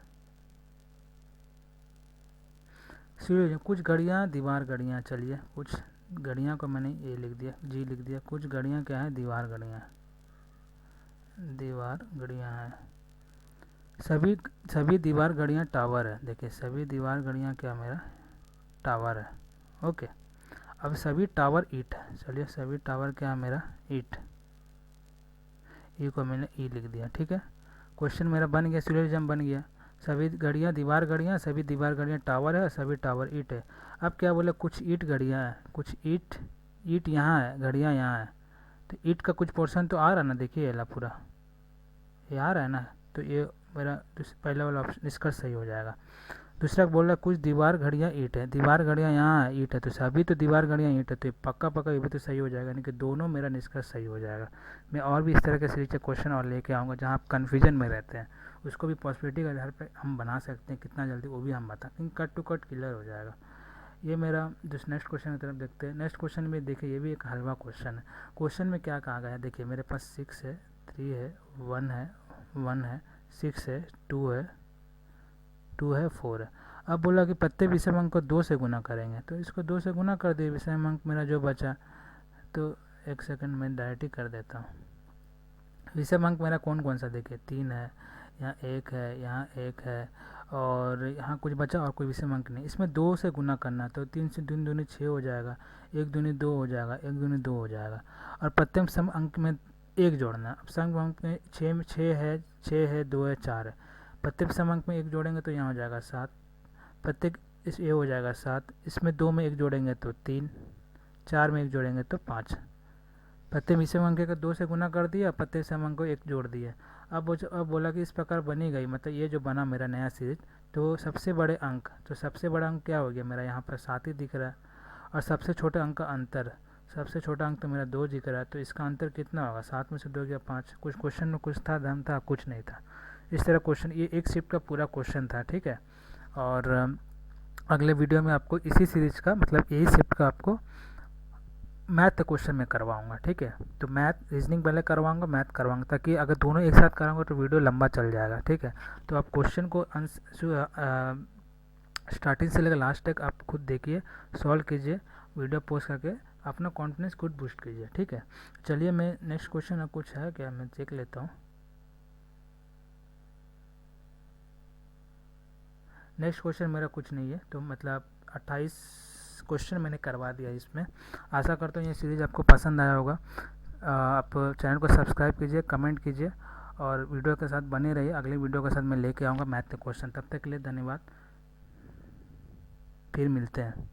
सिलोजिज्म, कुछ घड़ियाँ दीवार घड़ियाँ, चलिए कुछ घड़ियाँ को मैंने ए लिख दिया, जी लिख दिया। कुछ घड़ियाँ क्या है, दीवार घड़ियाँ, दीवार घड़ियाँ हैं। सभी दीवार घड़ियाँ टावर है, देखिए सभी दीवार घड़ियाँ क्या मेरा टावर है, ओके। अब सभी टावर ईंट है, चलिए सभी टावर क्या है मेरा ईंट, ई को मैंने ई लिख दिया, ठीक है। क्वेश्चन मेरा बन गया, सिलोजिज्म बन गया। सभी घड़ियाँ दीवार घड़ियाँ, सभी दीवार घड़ियाँ टावर है, सभी टावर ईंट है। अब क्या बोले, कुछ ईंट घड़ियाँ हैं, कुछ ईंट यहाँ है, घड़ियाँ यहाँ है। तो ईंट का कुछ पोर्शन तो आ रहा है ना, देखिए ये पूरा ये आ रहा है ना, तो ये मेरा पहला वाला ऑप्शन निष्कर्ष सही हो जाएगा। दूसरा बोल रहा है कुछ दीवार घड़ियाँ ईंट है, दीवार घड़ियाँ यहाँ है, ईंट है, तो सभी तो दीवार घड़ियाँ ईंट है, तो पक्का ये भी तो सही हो जाएगा, यानी कि दोनों मेरा निष्कर्ष सही हो जाएगा। मैं और भी इस तरह के सीरीज के क्वेश्चन और लेके आऊँगा जहाँ आप कन्फ्यूजन में रहते हैं, उसको भी पॉसिबिलिटी के आधार पर हम बना सकते हैं, कितना जल्दी वो भी हम बताएं, लेकिन कट टू कट क्लियर हो जाएगा। ये मेरा जिस नेक्स्ट क्वेश्चन की तरफ देखते हैं। नेक्स्ट क्वेश्चन में देखिए ये भी एक हलवा क्वेश्चन है। क्वेश्चन में क्या कहा गया है, देखिए मेरे पास 6 है, 3 है, 1 है, 6 है, 2 है, 4 है। अब बोला कि प्रत्येक विषम अंक को 2 से गुना करेंगे, तो इसको 2 से गुना कर दिए, विषम अंक मेरा जो बचा, तो एक सेकंड में डायरेक्ट ही कर देता हूँ। विषम अंक मेरा कौन कौन सा, देखिए 3 है, यहाँ 1 है, यहाँ 1 है, और यहाँ कुछ बचा और कोई विषम अंक नहीं। इसमें 2 से गुना करना है, तो 3 से 3 दूनी 6 हो जाएगा, 1 दूनी 2 हो जाएगा, 1 दूनी 2 हो जाएगा, और प्रत्येक सम अंक में 1 जोड़ना है। अब सम अंक में 6 है, 2 है, 4 है, प्रत्येक सम अंक में 1 जोड़ेंगे तो यहाँ हो जाएगा 7, प्रत्येक इस ये हो जाएगा 7, इसमें 2 में 1 जोड़ेंगे तो 3, 4 में 1 जोड़ेंगे तो 5। प्रत्येक विषम अंक का 2 से गुना कर दिया, प्रत्येक सम अंक को 1 जोड़ दिया। अब बोला कि इस प्रकार बनी गई, मतलब ये जो बना मेरा नया सीरीज, तो सबसे बड़े अंक, तो सबसे बड़ा अंक क्या हो गया मेरा, यहाँ पर 7 ही दिख रहा है, और सबसे छोटे अंक का अंतर, सबसे छोटा अंक तो मेरा 2 दिख रहा है, तो इसका अंतर कितना होगा, 7 में से 2 गया 5। कुछ क्वेश्चन में कुछ था, दम था, कुछ नहीं था। इस तरह क्वेश्चन, ये एक शिफ्ट का पूरा क्वेश्चन था, ठीक है। और अगले वीडियो में आपको इसी सीरीज का, मतलब यही शिफ्ट का आपको मैथ क्वेश्चन में करवाऊंगा, ठीक है। तो मैथ रीजनिंग पहले करवाऊंगा, मैथ करवाऊंगा, ताकि अगर दोनों एक साथ कराऊंगा तो वीडियो लंबा चल जाएगा, ठीक है। तो आप क्वेश्चन को स्टार्टिंग से लेकर लास्ट तक आप खुद देखिए, सॉल्व कीजिए, वीडियो पोस्ट करके अपना कॉन्फिडेंस खुद बूस्ट कीजिए, ठीक है। चलिए मैं नेक्स्ट क्वेश्चन कुछ है क्या, मैं देख लेता हूँ। नेक्स्ट क्वेश्चन मेरा कुछ नहीं है, तो मतलब 28 क्वेश्चन मैंने करवा दिया इसमें। आशा करता हूँ ये सीरीज़ आपको पसंद आया होगा। आप चैनल को सब्सक्राइब कीजिए, कमेंट कीजिए, और वीडियो के साथ बने रहिए। अगले वीडियो के साथ मैं लेके आऊँगा मैथ के क्वेश्चन। तब तक के लिए धन्यवाद, फिर मिलते हैं।